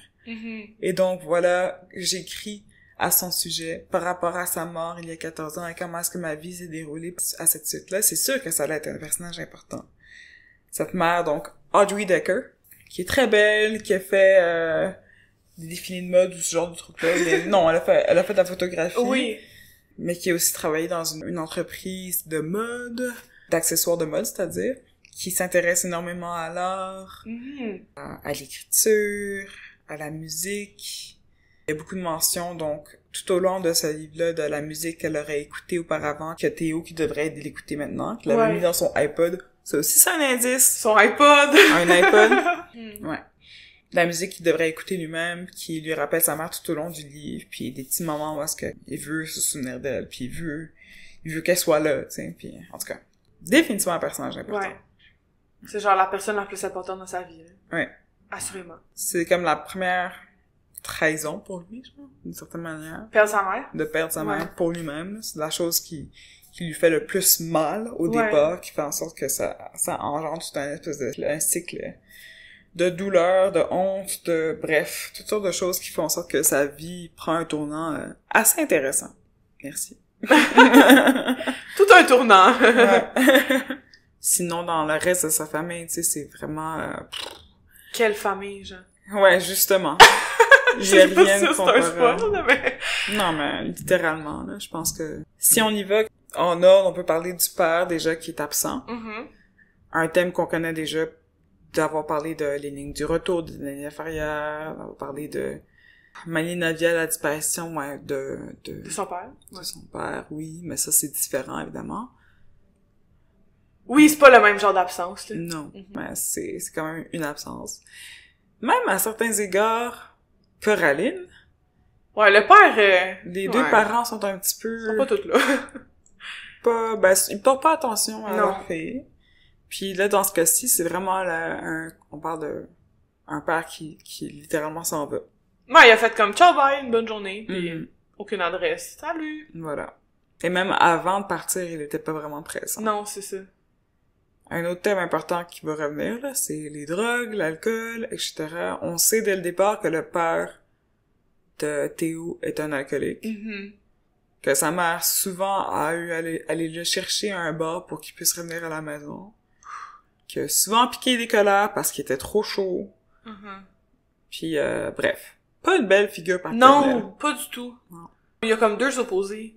Et donc, voilà, j'écris à son sujet par rapport à sa mort il y a 14 ans et comment est-ce que ma vie s'est déroulée à cette suite-là. C'est sûr que ça allait être un personnage important. Cette mère, donc, Audrey Decker, qui est très belle, qui a fait des défilés de mode ou ce genre de trucs-là. Non, elle a fait de la photographie. Oui. Mais qui a aussi travaillé dans une entreprise de mode, d'accessoires de mode, c'est-à-dire, qui s'intéresse énormément à l'art, à l'écriture, à la musique. Il y a beaucoup de mentions, donc, tout au long de ce livre-là, de la musique qu'elle aurait écoutée auparavant, que Théo qui devrait l'écouter maintenant, qu'il avait mis dans son iPod. Ça aussi, c'est un indice. Son iPod! Un iPod. Ouais. La musique qu'il devrait écouter lui-même, qui lui rappelle sa mère tout au long du livre, puis des petits moments où est-ce qu'il veut se souvenir d'elle, puis il veut qu'elle soit là, tu sais, puis en tout cas, définitivement un personnage important. Ouais. C'est genre la personne la plus importante dans sa vie, là. Ouais. Assurément. C'est comme la première trahison pour lui, je pense, d'une certaine manière. Perdre sa mère? De perdre sa mère pour lui-même, là. C'est la chose qui lui fait le plus mal au départ, qui fait en sorte que ça engendre tout un espèce de, un cycle de douleur, de honte, bref, toutes sortes de choses qui font en sorte que sa vie prend un tournant assez intéressant. Merci. Tout un tournant. Sinon, dans le reste de sa famille, tu sais, c'est vraiment... Quelle famille, genre. Ouais, justement. J'ai rien de comparable. C'est un spoil, mais... Non, mais littéralement, là, je pense que... Si on y va en ordre, on peut parler du père, déjà, qui est absent. Un thème qu'on connaît déjà, d'avoir parlé de l'énigme du retour de l'année inférieure, d'avoir parlé de Mani Nadia, la disparition, ouais, de son père. De son père, oui, mais ça, c'est différent, évidemment. Oui, c'est pas le même genre d'absence, là. Non, mais c'est quand même une absence. Même à certains égards, Coraline. Ouais, le père... Les deux parents sont un petit peu... Ils sont pas tous là. Ils portent pas attention à leur fille. Puis là, dans ce cas-ci, c'est vraiment on parle de un père qui littéralement s'en va. Ouais, il a fait comme « Ciao, bye, une bonne journée », puis aucune adresse. « Salut! » Voilà. Et même avant de partir, il était pas vraiment présent. Non, c'est ça. Un autre thème important qui va revenir, là, c'est les drogues, l'alcool, etc. On sait dès le départ que le père de Théo est un alcoolique. Que sa mère, souvent, a eu à aller le chercher à un bar pour qu'il puisse revenir à la maison. Qu'il a souvent piqué des colères parce qu'il était trop chaud. Puis, bref. Pas une belle figure paternelle. Non, pas du tout. Non. Il y a comme deux opposés.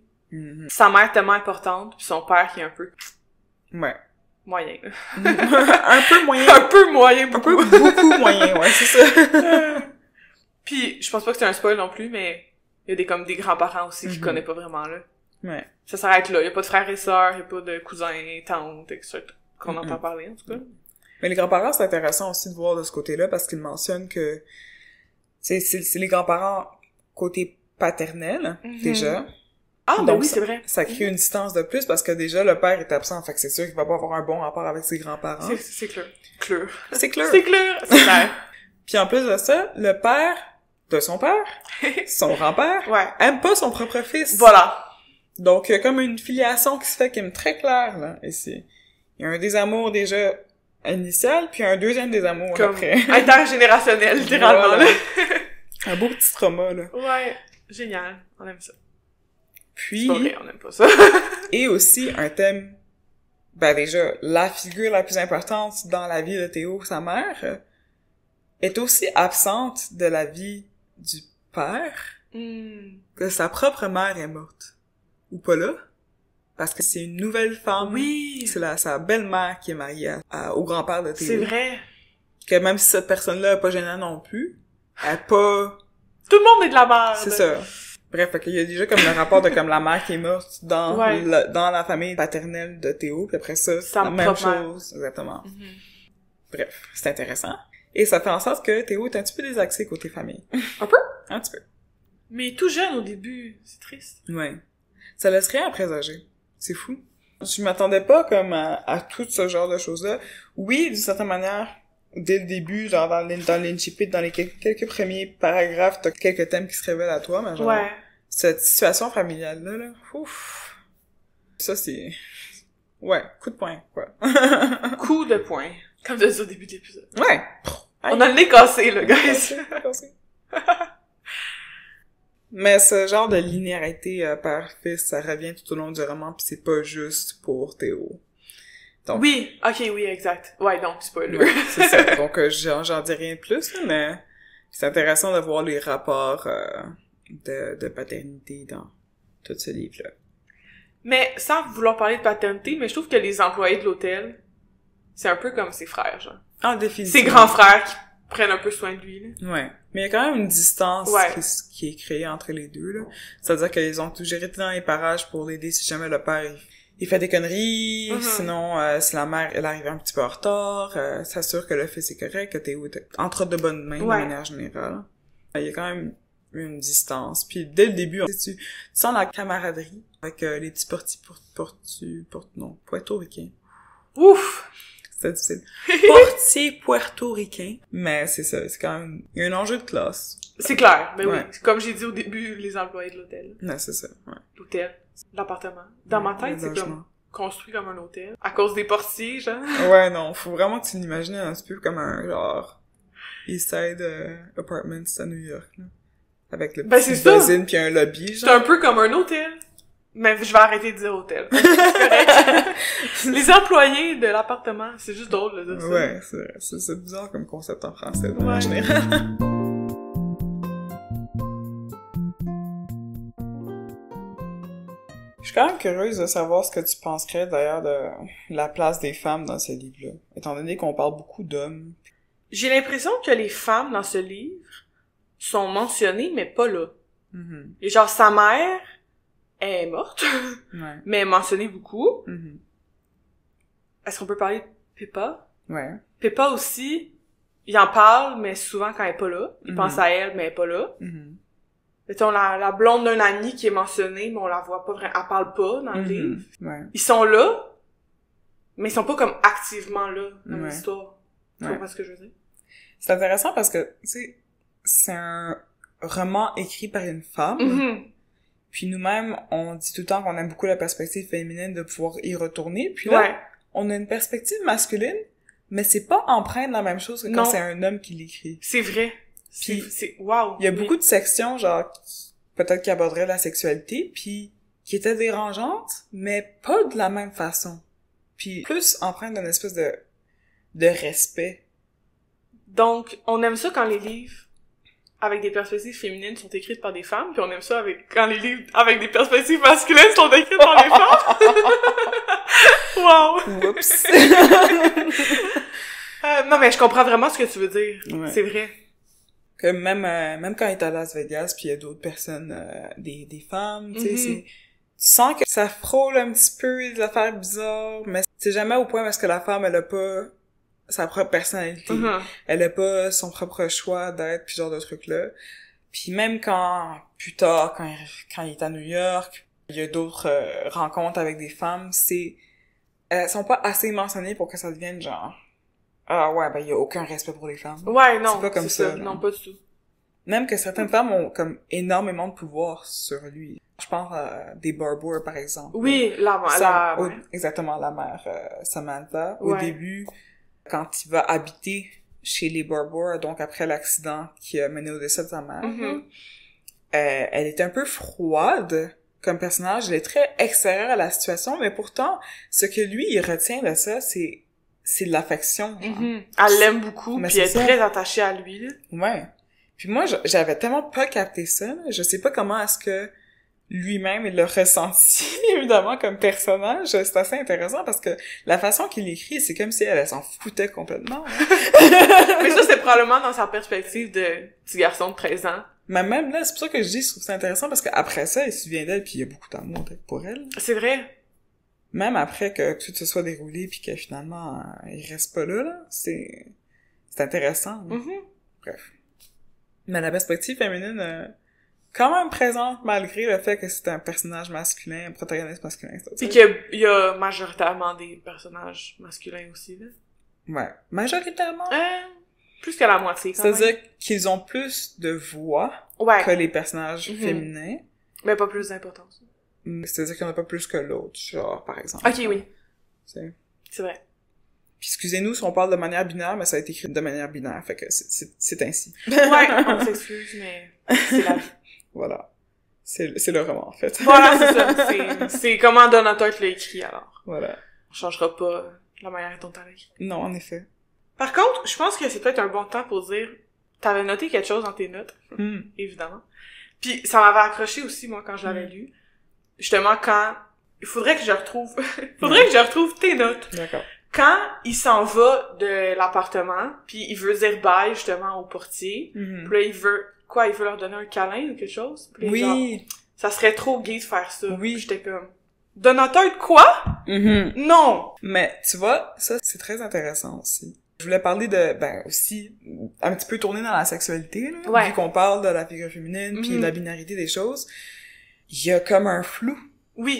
Sa mère tellement importante, puis son père qui est un peu... Ouais. Moyen. Un peu moyen. Un peu moyen, beaucoup. Un peu beaucoup moyen, ouais, c'est ça. Puis, je pense pas que c'est un spoil non plus, mais il y a comme des grands-parents aussi qu'il connaît pas vraiment, là. Ouais. Ça s'arrête là. Il y a pas de frères et sœurs, il y a pas de cousins, tantes, etc. qu'on entend parler, en tout cas. Mais les grands-parents, c'est intéressant aussi de voir de ce côté-là, parce qu'ils mentionnent que c'est les grands-parents côté paternel, déjà. Ah, ben oui, c'est vrai. Ça crée une distance de plus, parce que déjà, le père est absent, fait que c'est sûr qu'il va pas avoir un bon rapport avec ses grands-parents. C'est clair. Clair. C'est clair. C'est clair. C'est clair. Puis en plus de ça, le père de son père, son grand-père, aime pas son propre fils. Voilà. Donc, il y a comme une filiation qui se fait qui est très claire, là, ici. Il y a un désamour déjà initial, puis un deuxième désamour comme après. Intergénérationnel, littéralement, voilà. là. Un beau petit trauma, là. Ouais. Génial. On aime ça. Puis... C'est pas vrai, on aime pas ça. Et aussi, un thème... Ben déjà, la figure la plus importante dans la vie de Théo, sa mère, est aussi absente de la vie du père que sa propre mère est morte. Ou pas là. Parce que c'est une nouvelle femme. Oui! C'est sa belle-mère qui est mariée au grand-père de Théo. C'est vrai. Que même si cette personne-là est pas gênante non plus, elle est pas... Tout le monde est de la merde! C'est ça. Bref, fait qu'il y a déjà comme le rapport de comme la mère qui est morte dans dans la famille paternelle de Théo, puis après ça, la même chose. Exactement. Bref, c'est intéressant. Et ça fait en sorte que Théo est un petit peu désaxé côté famille. Un peu? Un petit peu. Mais tout jeune au début, c'est triste. Ouais. Ça laisse rien à présager. C'est fou. Je m'attendais pas comme à tout ce genre de choses-là. Oui, d'une certaine manière, dès le début, genre dans l'incipit, dans les quelques premiers paragraphes, t'as quelques thèmes qui se révèlent à toi, mais genre, cette situation familiale-là, là, ouf. Ça, c'est... Ouais, coup de poing, quoi. Coup de poing. Comme tu as dit au début de l'épisode. Ouais. On a le nez cassé, là, guys. Cassé. Mais ce genre de linéarité père-fils, ça revient tout au long du roman, pis c'est pas juste pour Théo. Donc, oui, exact. Ouais, donc, spoiler. Ouais, c'est ça. Donc, j'en dis rien de plus, là, mais c'est intéressant de voir les rapports de paternité dans tout ce livre-là. Mais, sans vouloir parler de paternité, mais je trouve que les employés de l'hôtel, c'est un peu comme ses frères, genre. Ah, définitivement. Ses grands frères qui prennent un peu soin de lui, là. Ouais. Mais il y a quand même une distance qui est créée entre les deux, là. C'est-à-dire qu'ils ont toujours été dans les parages pour l'aider si jamais le père, il fait des conneries, sinon, si la mère, elle arrive un petit peu en retard, s'assure que le fils est correct, que Théo est entre de bonnes mains, de manière générale. Il y a quand même une distance. Puis dès le début, tu sens la camaraderie avec les petits portoricains. Ouf! C'est difficile. Portier puertoricain. Mais c'est ça, c'est quand même... Il y a un enjeu de classe. C'est clair, mais oui. Comme j'ai dit au début, les employés de l'hôtel. Non, c'est ça, L'hôtel, l'appartement. Dans ma tête, c'est comme construit comme un hôtel. À cause des portiers, genre. Ouais, non, faut vraiment que tu l'imagines un petit peu comme un genre East Side Apartments à New York, là. Avec le petit voisine pis un lobby, genre. C'est un peu comme un hôtel. Mais je vais arrêter de dire hôtel. C'est correct. Les employés de l'appartement, c'est juste drôle de dire ça. Ouais, c'est bizarre comme concept en français, en général. Je suis quand même curieuse de savoir ce que tu penserais d'ailleurs de la place des femmes dans ce livre-là, étant donné qu'on parle beaucoup d'hommes. J'ai l'impression que les femmes dans ce livre sont mentionnées, mais pas là. Et genre, sa mère est morte, mais elle est mentionnée beaucoup. Est-ce qu'on peut parler de Pippa? Ouais. Pippa aussi, il en parle, mais souvent quand elle est pas là. Il pense à elle, mais elle est pas là. Mettons, la blonde d'un ami qui est mentionnée, mais on la voit pas vraiment. Elle parle pas dans le livre. Ouais. Ils sont là, mais ils sont pas comme activement là dans l'histoire. Tu comprends ce que je veux dire? C'est intéressant parce que, tu sais, c'est un roman écrit par une femme. Puis nous-mêmes, on dit tout le temps qu'on aime beaucoup la perspective féminine de pouvoir y retourner. Puis là, on a une perspective masculine, mais c'est pas empreint de la même chose que quand c'est un homme qui l'écrit. C'est vrai. Puis c'est wow. Il y a beaucoup de sections, genre, peut-être qui aborderaient la sexualité, puis qui étaient dérangeantes, mais pas de la même façon. Puis plus empreinte d'une espèce de respect. Donc, on aime ça quand les livres avec des perspectives féminines sont écrites par des femmes, puis on aime ça quand les livres avec des perspectives masculines sont écrites par des femmes. Wow! Oups! Non, mais je comprends vraiment ce que tu veux dire. Ouais. C'est vrai. Que même quand il est à Las Vegas, puis il y a d'autres personnes, des femmes, tu sais, tu sens que ça frôle un petit peu des affaires bizarres, mais c'est jamais au point parce que la femme, elle a pas sa propre personnalité. Elle a pas son propre choix d'être, puis genre de trucs-là. Puis même plus tard, quand il est à New York, il y a d'autres rencontres avec des femmes, elles sont pas assez mentionnées pour que ça devienne genre... Ah ouais, ben il y a aucun respect pour les femmes. Ouais, non. C'est pas comme ça. Non, pas du tout. Même que certaines femmes ont comme énormément de pouvoir sur lui. Je pense à des Barbour, par exemple. Oui, exactement, la mère Samantha. Au début, quand il va habiter chez les Barbour, donc après l'accident qui a mené au décès de sa mère, elle est un peu froide comme personnage. Elle est très extérieure à la situation, mais pourtant, ce que lui, il retient de ça, c'est c'est de l'affection, genre. Elle l'aime beaucoup, Mais puis elle est ça. très attachée à lui, là. Ouais. Puis moi, j'avais tellement pas capté ça, là. Je sais pas comment est-ce que lui-même il l'a ressenti, évidemment, comme personnage. C'est assez intéressant parce que la façon qu'il écrit, c'est comme si elle s'en foutait complètement. Hein. Mais ça, c'est probablement dans sa perspective de petit garçon de 13 ans. Mais même là, c'est pour ça que je dis, je trouve ça intéressant parce qu'après ça, il se souvient d'elle puis il y a beaucoup d'amour pour elle. C'est vrai. Même après que tout se soit déroulé puis que finalement, il reste pas là, c'est intéressant. Là. Bref. Mais la perspective féminine, quand même présente malgré le fait que c'est un personnage masculin, un protagoniste masculin. Puis qu'il y a majoritairement des personnages masculins aussi, là. Ouais. Majoritairement. Plus que la moitié, quand même. C'est-à-dire qu'ils ont plus de voix que les personnages féminins. Mais pas plus d'importance. C'est-à-dire qu'il n'y en a pas plus que l'autre, genre, par exemple. Ok, oui. C'est vrai. Puis excusez-nous si on parle de manière binaire, mais ça a été écrit de manière binaire, fait que c'est ainsi. Ouais, on s'excuse, mais c'est la vie. Voilà. C'est le roman, en fait. Voilà, c'est ça. C'est comment Donateur l'a écrit, alors. Voilà. On changera pas la manière dont t'as écrit. Non, en effet. Par contre, je pense que c'est peut-être un bon temps pour dire, t'avais noté quelque chose dans tes notes, évidemment. Puis ça m'avait accroché aussi, moi, quand je l'avais lu. Justement, quand... Il faudrait que je retrouve... que je retrouve tes notes. D'accord. Quand il s'en va de l'appartement, puis il veut dire bye, justement, au portier, puis là, il veut leur donner un câlin ou quelque chose? Puis oui! Genre, ça serait trop gay de faire ça. Oui. Puis j'étais comme... Donateur de quoi? Non! Mais, tu vois, ça, c'est très intéressant aussi. Je voulais parler de, aussi, un petit peu tourner dans la sexualité, là. Vu qu'on parle de la figure féminine, puis de la binarité des choses. Il y a comme un flou.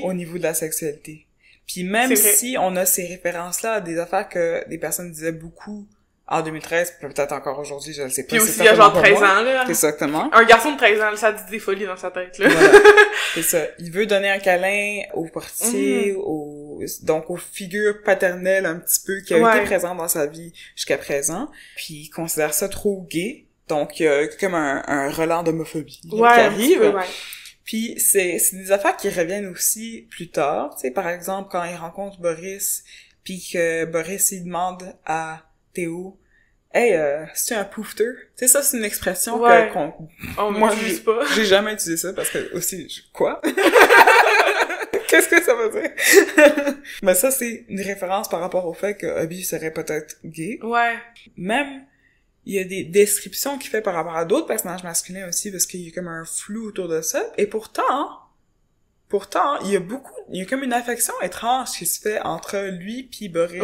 Au niveau de la sexualité. Puis même si on a ces références-là à des affaires que des personnes disaient beaucoup en 2013, peut-être encore aujourd'hui, je le sais pas. Puis aussi, il y a genre 13 ans, là. Exactement. Un garçon de 13 ans, ça dit des folies dans sa tête, là. Voilà. C'est ça. Il veut donner un câlin au portier, donc aux figures paternelles un petit peu qui ont été présentes dans sa vie jusqu'à présent. Puis il considère ça trop gay. Donc il y a comme un relent d'homophobie qui arrive. Puis c'est des affaires qui reviennent aussi plus tard, tu sais, par exemple quand il rencontre Boris, puis que Boris il demande à Théo, hey, c'est un poufter, tu sais, ça c'est une expression moi j'ai jamais utilisé ça parce que aussi quoi qu'est-ce que ça veut dire? Mais ça c'est une référence par rapport au fait que Abby serait peut-être gay. Même il y a des descriptions qu'il fait par rapport à d'autres personnages masculins aussi, parce qu'il y a comme un flou autour de ça. Et pourtant, il y a comme une affection étrange qui se fait entre lui puis Boris.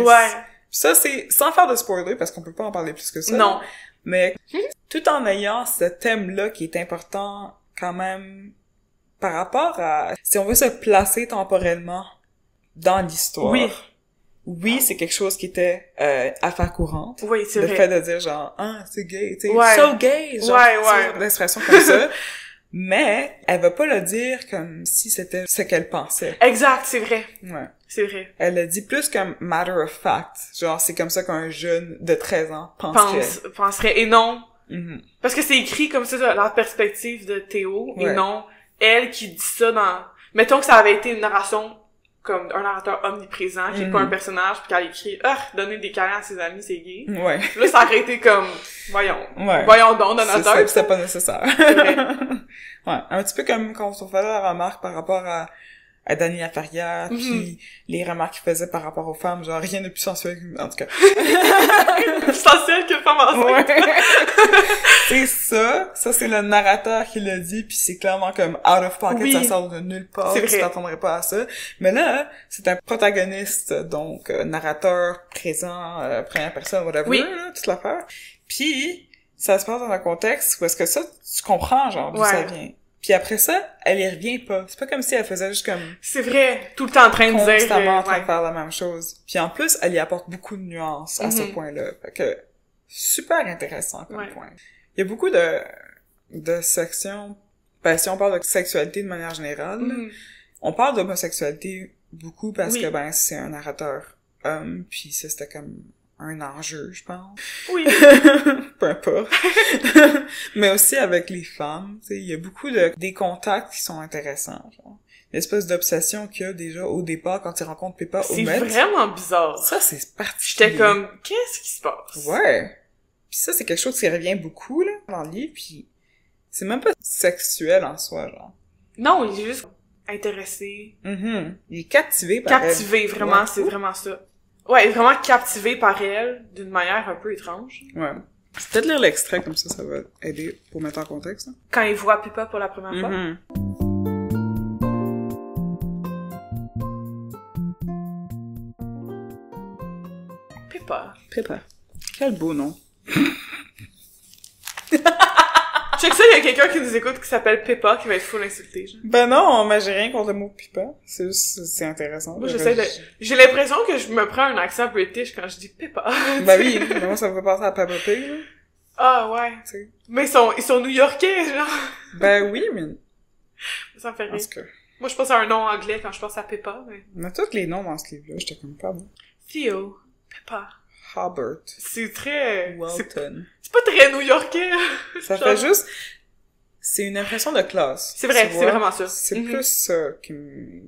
Ça, c'est, sans faire de spoiler, parce qu'on peut pas en parler plus que ça. Non. Mais, tout en ayant ce thème-là qui est important, quand même, par rapport à, si on veut se placer temporellement dans l'histoire. Oui, c'est quelque chose qui était affaire courante. C'est le vrai. Fait de dire genre c'est gay, tu sais, so gay, genre l'expression comme ça. Mais elle va pas le dire comme si c'était ce qu'elle pensait. Exact, c'est vrai. C'est vrai. Elle le dit plus comme matter of fact. Genre c'est comme ça qu'un jeune de 13 ans penserait et non. Parce que c'est écrit comme ça dans la perspective de Théo et non elle qui dit ça dans mettons que ça avait été une narration comme un narrateur omniprésent qui est pas un personnage puis qu'elle écrit donner des câlins à ses amis c'est gay. Là ça aurait été comme voyons donc Donateur, c'est pas nécessaire. Un petit peu comme quand on fait la remarque par rapport à Dany Laferrière, puis les remarques qu'il faisait par rapport aux femmes, genre rien de plus sensuel, en tout cas. Plus sensuel qu'une femme enceinte. C'est ça c'est le narrateur qui l'a dit, puis c'est clairement comme out of pocket, ça sort de nulle part, tu t'attendrais pas à ça. Mais là, c'est un protagoniste, donc narrateur présent, première personne, whatever, là, toute l'affaire. Puis ça se passe dans un contexte où est-ce que ça, tu comprends genre d'où ça vient. Puis après ça, elle y revient pas. C'est pas comme si elle faisait juste comme... C'est vrai, tout le temps en train de dire... Constamment en train de faire la même chose. Puis en plus, elle y apporte beaucoup de nuances à ce point-là. Fait que, super intéressant comme point. Il y a beaucoup de sections... si on parle de sexualité de manière générale, on parle d'homosexualité beaucoup parce que, c'est un narrateur homme, puis ça, c'était comme... un enjeu, je pense. Peu importe. Mais aussi avec les femmes, tu sais, il y a beaucoup des contacts qui sont intéressants, genre. l'espèce d'obsession qu'il y a déjà au départ quand il rencontre Pippa au Met. C'est vraiment bizarre. Ça, c'est particulier. J'étais comme, qu'est-ce qui se passe? Ouais. Puis ça, c'est quelque chose qui revient beaucoup, là, dans le livre, puis c'est même pas sexuel en soi, genre. Non, il est juste intéressé. Il est captivé par elle. Captivé, vraiment, ouais. C'est vraiment ça. Ouais, il est vraiment captivé par elle d'une manière un peu étrange. Ouais. Je vais peut-être lire l'extrait, comme ça va aider pour mettre en contexte. Hein. Quand il voit Pippa pour la première fois. Pippa. Quel beau nom. Check ça, il y a quelqu'un qui nous écoute qui s'appelle Pippa qui va être full insulté. Genre. Ben non, mais j'ai rien contre le mot Pippa. C'est intéressant. Moi, j'ai l'impression que je me prends un accent british quand je dis Pippa. Ben oui, moi ça me fait penser à Peppa Pig, là. Ah ouais. T'sais. Mais ils sont new-yorkais, genre. Ben oui, mais... Ça me fait rire. Moi, je pense à un nom anglais quand je pense à Pippa, mais... On a tous les noms dans ce livre-là, j'étais comme pas bon. Theo, Pippa. Hubbard. C'est très... Walton. C'est pas très new-yorkais. Ça fait juste... C'est une impression de classe. C'est vrai, c'est vraiment ça. C'est plus ça qui me...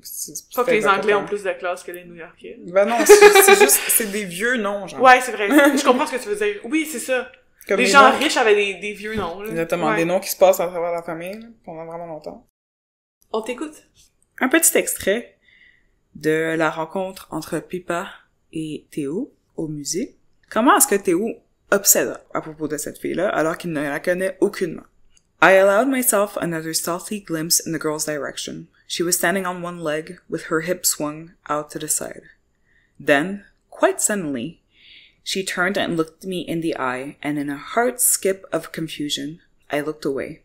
Pas que les Anglais ont plus de classe que les New-Yorkais. Ben non, c'est juste... C'est des vieux noms, genre. Ouais, c'est vrai. Je comprends ce que tu veux dire. Oui, c'est ça. Comme les gens riches avaient des vieux noms, là. Exactement, des noms qui se passent à travers la famille, là, pendant vraiment longtemps. On t'écoute. Un petit extrait de la rencontre entre Pippa et Théo au musée. Comment est-ce que Théo obsède à propos de cette fille-là alors qu'il ne la connaît aucunement? I allowed myself another stealthy glimpse in the girl's direction. She was standing on one leg, with her hips swung out to the side. Then, quite suddenly, she turned and looked me in the eye, and in a hard skip of confusion, I looked away.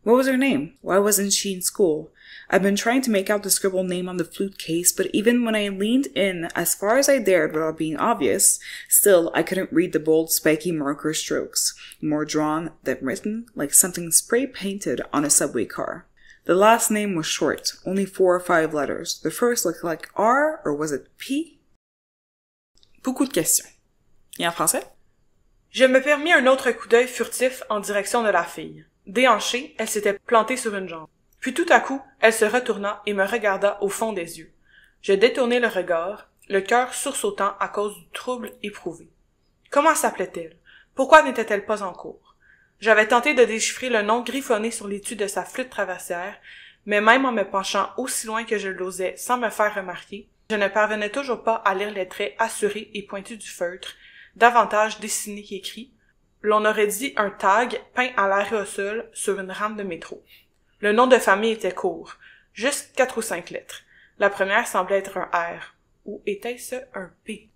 What was her name? Why wasn't she in school? I've been trying to make out the scribbled name on the flute case, but even when I leaned in as far as I dared without being obvious, still I couldn't read the bold, spiky marker strokes, more drawn than written, like something spray-painted on a subway car. The last name was short, only 4 or 5 letters. The first looked like R, or was it P? Beaucoup de questions. Et en français? Je me permis un autre coup d'œil furtif en direction de la fille. Déhanchée, elle s'était plantée sur une jambe. Puis tout à coup, elle se retourna et me regarda au fond des yeux. Je détournai le regard, le cœur sursautant à cause du trouble éprouvé. Comment s'appelait-elle? Pourquoi n'était-elle pas en cours? J'avais tenté de déchiffrer le nom griffonné sur l'étui de sa flûte traversière, mais même en me penchant aussi loin que je l'osais sans me faire remarquer, je ne parvenais toujours pas à lire les traits assurés et pointus du feutre, davantage dessinés qu'écrits. L'on aurait dit un tag peint à l'aérosol sur une rame de métro. Le nom de famille était court, juste 4 ou 5 lettres. La première semblait être un R, ou était-ce un P?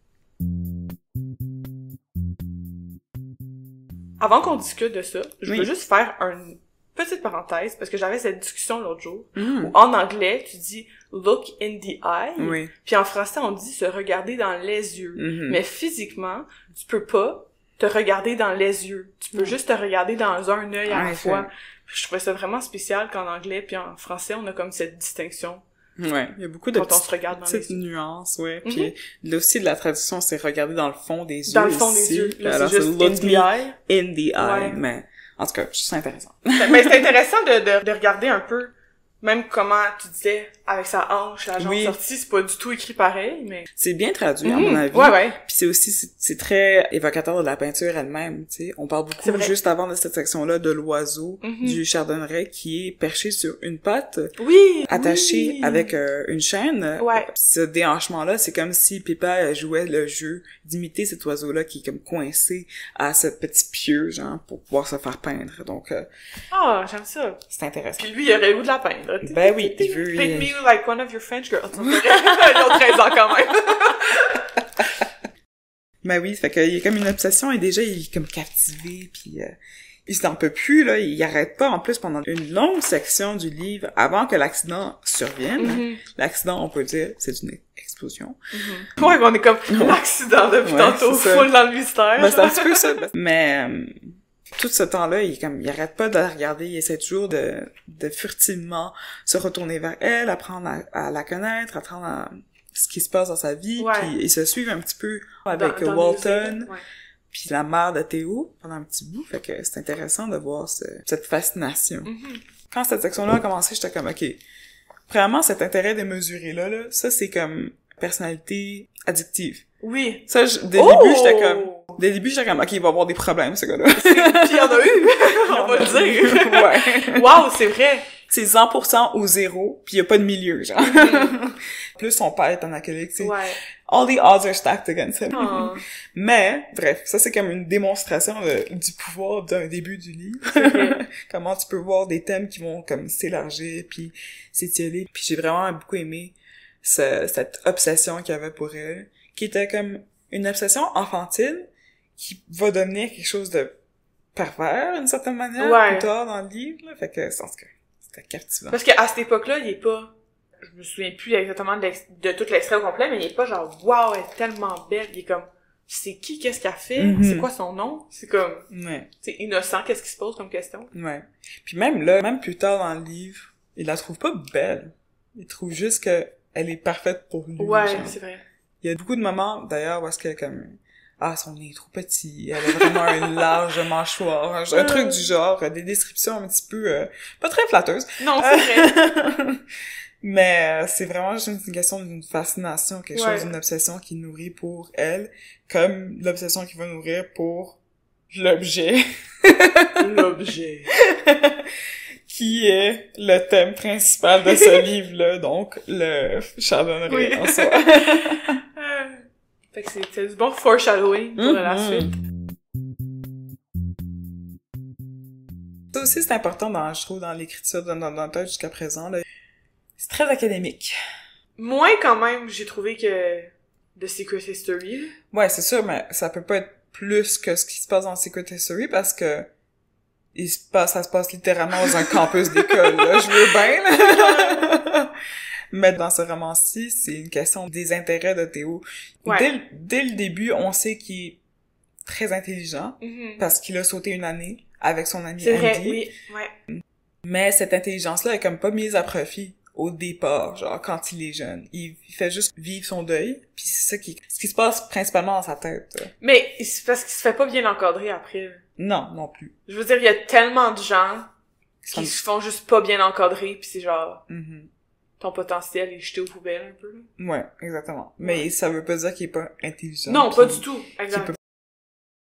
Avant qu'on discute de ça, je veux juste faire une petite parenthèse, parce que j'avais cette discussion l'autre jour, où en anglais, tu dis « look in the eye », puis en français, on dit « se regarder dans les yeux ». Mais physiquement, tu peux pas te regarder dans les yeux. Tu peux juste te regarder dans un œil à la fois. Je trouvais ça vraiment spécial qu'en anglais puis en français, on a comme cette distinction. Ouais, il y a beaucoup de petites nuances, ouais. Puis là aussi, de la traduction, c'est regarder dans le fond des yeux. Dans le fond des yeux. Là, alors, c'est juste in the eye. In the eye, mais en tout cas, c'est intéressant. Mais c'est intéressant de regarder un peu, même comment tu disais, avec sa hanche, la jambe sortie, c'est pas du tout écrit pareil, mais... C'est bien traduit, à mon avis. Ouais. Puis c'est aussi, c'est très évocateur de la peinture elle-même, tu sais. On parle beaucoup, juste avant de cette section-là, de l'oiseau du chardonneret qui est perché sur une patte. Attaché avec une chaîne. Ce déhanchement-là, c'est comme si Pippa jouait le jeu d'imiter cet oiseau-là qui est comme coincé à ce petit pieu, genre, pour pouvoir se faire peindre. Donc, j'aime ça. C'est intéressant. Puis lui, il aurait le goût de la peindre. Ben oui, il veut... Paint me like one of your French girls. Ils ont 13 ans quand même. Ben oui, fait qu'il y a comme une obsession et déjà il est comme captivé puis il s'en peut plus là, il arrête pas en plus pendant une longue section du livre avant que l'accident survienne. L'accident, on peut dire, c'est une explosion. Ouais, on est comme l'accident depuis tantôt, full dans le mystère. Ben c'est un petit peu ça. Mais tout ce temps-là, il arrête pas de la regarder, il essaie toujours de furtivement se retourner vers elle, apprendre à la connaître, apprendre à ce qui se passe dans sa vie, puis ils se suivent un petit peu avec Walton, puis la mère de Théo pendant un petit bout, fait que c'est intéressant de voir cette fascination. Quand cette section-là a commencé, j'étais comme, OK, Premièrement, cet intérêt démesuré-là, là, ça, c'est comme personnalité addictive. Oui. Ça, dès le début, j'étais comme, OK, il va avoir des problèmes, ce gars-là. Puis il y en a eu, on va le dire. Ouais. Wow, c'est vrai. C'est 100% au zéro, puis il y a pas de milieu, genre. Plus son père est un alcoolique, tu sais. Ouais. All the odds are stacked against him. Oh. Mais, bref, ça c'est comme une démonstration du pouvoir d'un début du livre. Comment tu peux voir des thèmes qui vont comme s'élargir, puis s'étioler. Puis j'ai vraiment beaucoup aimé cette obsession qu'il y avait pour elle, qui était comme une obsession enfantine, qui va devenir quelque chose de pervers, d'une certaine manière, plus tard dans le livre, là. Fait que, c'était captivant. Parce qu'à cette époque-là, il est pas... Je me souviens plus exactement de tout l'extrait au complet, mais il est pas genre « Wow, elle est tellement belle ». Il est comme « C'est qui? Qu'est-ce qu'elle fait? C'est quoi son nom? » C'est comme... C'est innocent, qu'est-ce qui se pose comme question? Ouais. Puis même là, même plus tard dans le livre, il la trouve pas belle. Il trouve juste que elle est parfaite pour lui. Ouais, genre. c'est vrai. Il y a beaucoup de moments, d'ailleurs, où est-ce que comme... Ah, son nez est trop petit, elle a vraiment une large mâchoire, un truc du genre, des descriptions un petit peu... pas très flatteuses. Non, c'est vrai. Mais c'est vraiment juste une question d'une fascination, quelque chose, d'une obsession qui nourrit pour elle, comme l'obsession qui va nourrir pour l'objet. L'objet. Qui est le thème principal de ce livre-là, donc le chardonneret en soi. Fait que c'est du bon foreshadowing pour la suite. Ça aussi, c'est important, je trouve, dans l'écriture de Nononta jusqu'à présent, là. C'est très académique. Moins quand même, j'ai trouvé que The Secret History. Ouais, c'est sûr, mais ça peut pas être plus que ce qui se passe dans Secret History parce que ça se passe littéralement dans un campus d'école, là. Je veux bien, là. Mais dans ce roman-ci, c'est une question des intérêts de Théo. Ouais. Dès le début, on sait qu'il est très intelligent parce qu'il a sauté une année avec son ami Andy. C'est vrai, oui, ouais. Mais cette intelligence-là est comme pas mise à profit au départ, genre quand il est jeune. Il fait juste vivre son deuil, puis c'est ça ce qui se passe principalement dans sa tête. Mais c'est parce qu'il se fait pas bien encadrer après. Non, non plus. Je veux dire, il y a tellement de gens qui se font juste pas bien encadrer, puis c'est genre ton potentiel est jeté aux poubelles un peu. Ouais, exactement. Mais ça veut pas dire qu'il est pas intelligent. Non, pas du tout. Exactement.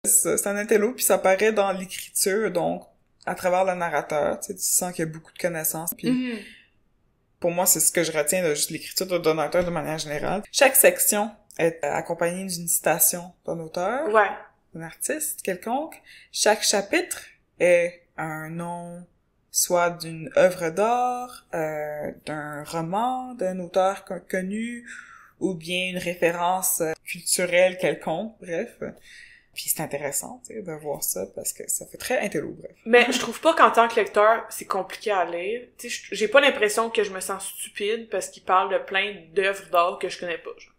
C'est un intello, puis ça paraît dans l'écriture, donc à travers le narrateur, tu sais, tu sens qu'il y a beaucoup de connaissances, puis pour moi, c'est ce que je retiens de juste l'écriture d'un auteur de manière générale. Chaque section est accompagnée d'une citation d'un auteur, d'un artiste quelconque. Chaque chapitre est un nom, soit d'une œuvre d'art, d'un roman, d'un auteur connu, ou bien une référence culturelle quelconque, bref. Puis c'est intéressant, tu sais, de voir ça, parce que ça fait très intello, bref. Mais je trouve pas qu'en tant que lecteur, c'est compliqué à lire. Tu sais, j'ai pas l'impression que je me sens stupide parce qu'il parle de plein d'œuvres d'art que je connais pas, genre.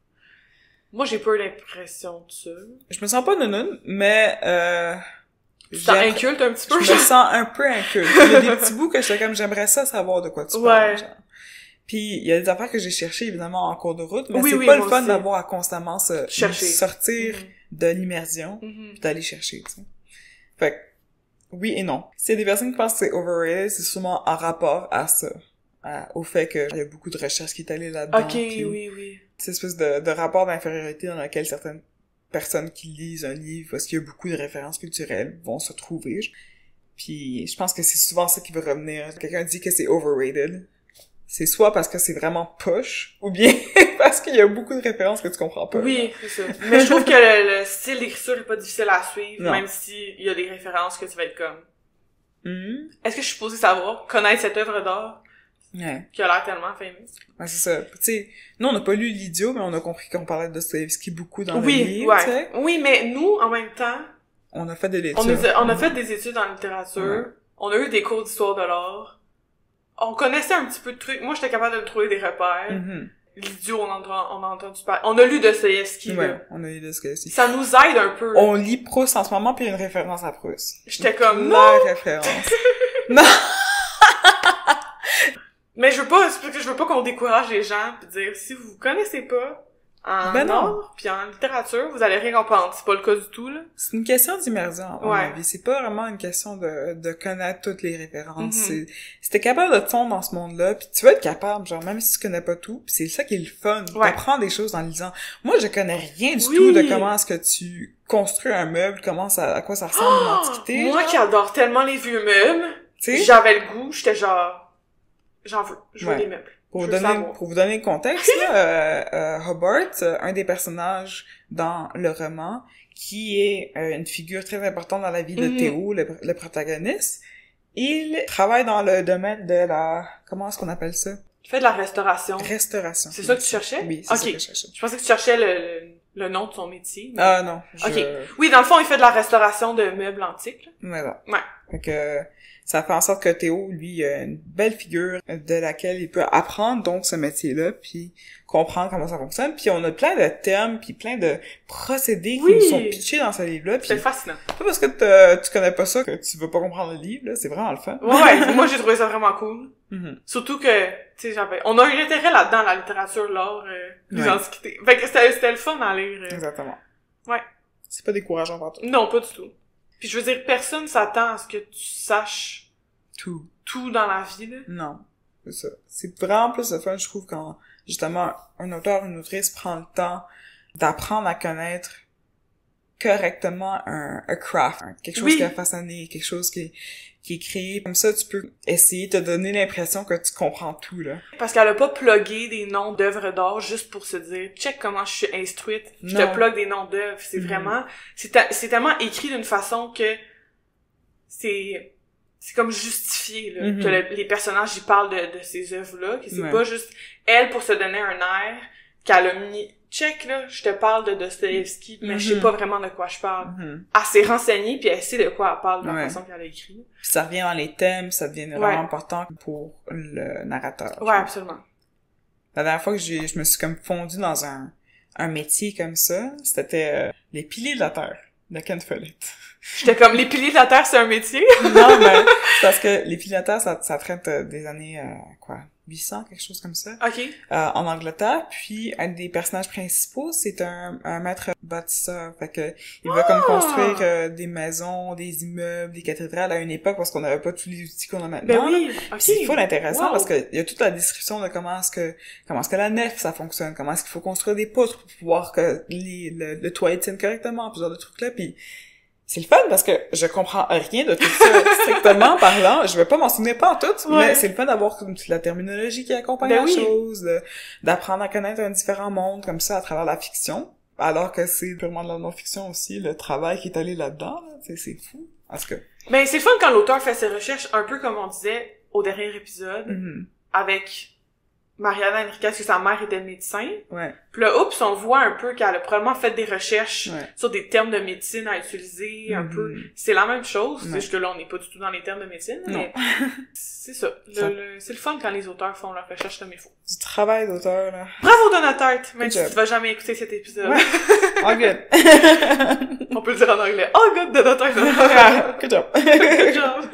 Moi, j'ai pas eu l'impression de ça. Je me sens pas nounoun, mais tu t'en incultes un petit peu, je me sens un peu inculte. Il y a des petits bouts que j'étais comme, j'aimerais ça savoir de quoi tu parles, genre. Puis il y a des affaires que j'ai cherchées, évidemment, en cours de route, mais c'est pas le fun d'avoir à constamment sortir de l'immersion, puis d'aller chercher, tu sais. Fait que, oui et non. S'il y a des personnes qui pensent que c'est overrated, c'est souvent en rapport à ça. Au fait qu'il y a beaucoup de recherches qui est allée là-dedans. Ok, oui. Cette espèce de rapport d'infériorité dans lequel certaines personnes qui lisent un livre, parce qu'il y a beaucoup de références culturelles, vont se trouver. Puis je pense que c'est souvent ça qui va revenir. Quelqu'un dit que c'est overrated. C'est soit parce que c'est vraiment push, ou bien parce qu'il y a beaucoup de références que tu comprends pas. Oui, c'est ça. Mais je trouve que le style d'écriture est pas difficile à suivre, même si il y a des références que tu vas être comme... Est-ce que je suis supposée savoir, connaître cette œuvre d'art qui a l'air tellement fameux? Ouais, c'est ça. Tu sais, nous, on n'a pas lu l'Idiot, mais on a compris qu'on parlait de Dostoïevski beaucoup dans le livre, tu sais. Oui, mais nous, en même temps... On a fait des lectures. On a fait des études en littérature. On a eu des cours d'histoire de l'art. On connaissait un petit peu de trucs. Moi, j'étais capable de trouver des repères. L'idiot, on a entendu parler. On a lu Dostoïevski, ouais, on a lu Dostoïevski. Ça nous aide un peu. On lit Proust en ce moment, puis il y a une référence à Proust. J'étais comme, non! La référence. Non! Mais c'est parce que je veux pas qu'on décourage les gens, pis dire, si vous connaissez pas, En Ben non. art, puis en littérature, vous allez rien comprendre. C'est pas le cas du tout, là. C'est une question d'immersion, à mon avis. C'est pas vraiment une question de connaître toutes les références. Si t'es capable de te fondre dans ce monde-là, puis tu vas être capable, genre, même si tu connais pas tout, puis c'est ça qui est le fun. T'apprends des choses en lisant. Moi, je connais rien du tout de comment est-ce que tu construis un meuble, à quoi ça ressemble l'Antiquité. Moi qui adore tellement les vieux meubles, t'sais? J'avais le goût, j'étais genre, j'en veux, je veux des meubles. Pour vous donner le contexte, là, Hobart, un des personnages dans le roman, qui est une figure très importante dans la vie de Théo, le protagoniste, il travaille dans le domaine de comment est-ce qu'on appelle ça? Il fait de la restauration. Restauration. C'est ça que tu cherchais? Oui, c'est ça que je cherchais. Je pensais que tu cherchais le nom de son métier. Mais... Ah non. OK. Oui, dans le fond, il fait de la restauration de meubles antiques. Là. Voilà. Ouais. Fait que ça fait en sorte que Théo, lui, a une belle figure de laquelle il peut apprendre donc ce métier-là, puis comprendre comment ça fonctionne. Puis on a plein de termes, puis plein de procédés qui nous sont pitchés dans ce livre-là. C'est fascinant. Pas parce que tu connais pas ça que tu vas pas comprendre le livre, là. C'est vraiment le fun. Ouais, moi j'ai trouvé ça vraiment cool. Surtout que, tu sais, on a un intérêt là-dedans, la littérature, l'art, les antiquités. Fait que c'était le fun à lire. Exactement. Ouais. C'est pas décourageant pour toi. Non, pas du tout. Puis je veux dire, personne s'attend à ce que tu saches tout dans la vie, là. Non, c'est ça. C'est vraiment plus le fun, je trouve, quand, justement, un auteur, une autrice prend le temps d'apprendre à connaître correctement un craft, quelque chose qui a façonné, quelque chose qui est créé. Comme ça, tu peux essayer de te donner l'impression que tu comprends tout, là. Parce qu'elle a pas plugué des noms d'œuvres d'art juste pour se dire, check comment je suis instruite, je te plug des noms d'œuvres. C'est vraiment, c'est tellement écrit d'une façon que c'est comme justifié, là, que les personnages y parlent de ces œuvres-là, que c'est pas juste elle pour se donner un air, qu'elle a mis, check, là, je te parle de Dostoïevski, mais je sais pas vraiment de quoi je parle. Elle s'est renseignée, puis elle sait de quoi elle parle, de la façon qu'elle a écrit. Puis ça revient dans les thèmes, ça devient vraiment important pour le narrateur. Ouais, absolument. La dernière fois que je me suis comme fondue dans un métier comme ça, c'était les piliers de la terre de Ken Follett. J'étais comme, les piliers de la terre, c'est un métier? Non, mais parce que les piliers de la terre, ça traite des années, 800, quelque chose comme ça. OK. En Angleterre, puis un des personnages principaux, c'est un maître bâtisseur. Fait que il va comme construire des maisons, des immeubles, des cathédrales à une époque parce qu'on n'avait pas tous les outils qu'on a maintenant. Ben oui, OK. C'est full intéressant parce que il y a toute la description de comment est-ce que la nef ça fonctionne, comment est-ce qu'il faut construire des poutres pour pouvoir que le toit tienne correctement, plusieurs de trucs là, puis c'est le fun parce que je comprends rien de tout ça, strictement parlant. Je vais pas m'en souvenir pas en tout, mais c'est le fun d'avoir la terminologie qui accompagne la chose, d'apprendre à connaître un différent monde comme ça à travers la fiction, alors que c'est purement de la non-fiction aussi, le travail qui est allé là-dedans, là. C'est fou. Parce que... Ben, c'est le fun quand l'auteur fait ses recherches, un peu comme on disait au dernier épisode, avec Mariana Enriquez, que sa mère était médecin. Ouais. Puis là, oups, on voit un peu qu'elle a probablement fait des recherches sur des termes de médecine à utiliser, un peu. C'est la même chose, c'est juste que là, on n'est pas du tout dans les termes de médecine, mais c'est ça. C'est le fun quand les auteurs font leurs recherches comme il faut. Du travail d'auteur, là. Bravo, Donatarte! Même si tu vas jamais écouter cet épisode. Ouais. Oh, good. On peut le dire en anglais. Oh, good, Donatarte! Good job. Good job.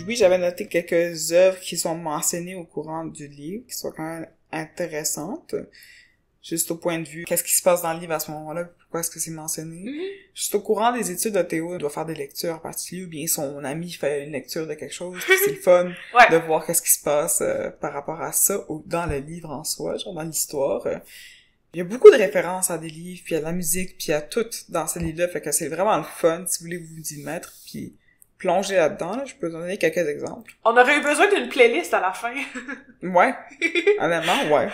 Oui, j'avais noté quelques œuvres qui sont mentionnées au courant du livre, qui sont quand même intéressantes. Juste au point de vue, qu'est-ce qui se passe dans le livre à ce moment-là, pourquoi est-ce que c'est mentionné. Juste au courant des études de Théo, il doit faire des lectures en particulier, ou bien son ami fait une lecture de quelque chose, puis c'est le fun de voir qu'est-ce qui se passe par rapport à ça dans le livre en soi, genre dans l'histoire. Il y a beaucoup de références à des livres, puis à la musique, puis à tout dans ce livre-là, fait que c'est vraiment le fun si vous voulez vous y mettre, puis plonger là-dedans, là. Je peux donner quelques exemples. On aurait eu besoin d'une playlist à la fin. Ouais. Honnêtement, ouais.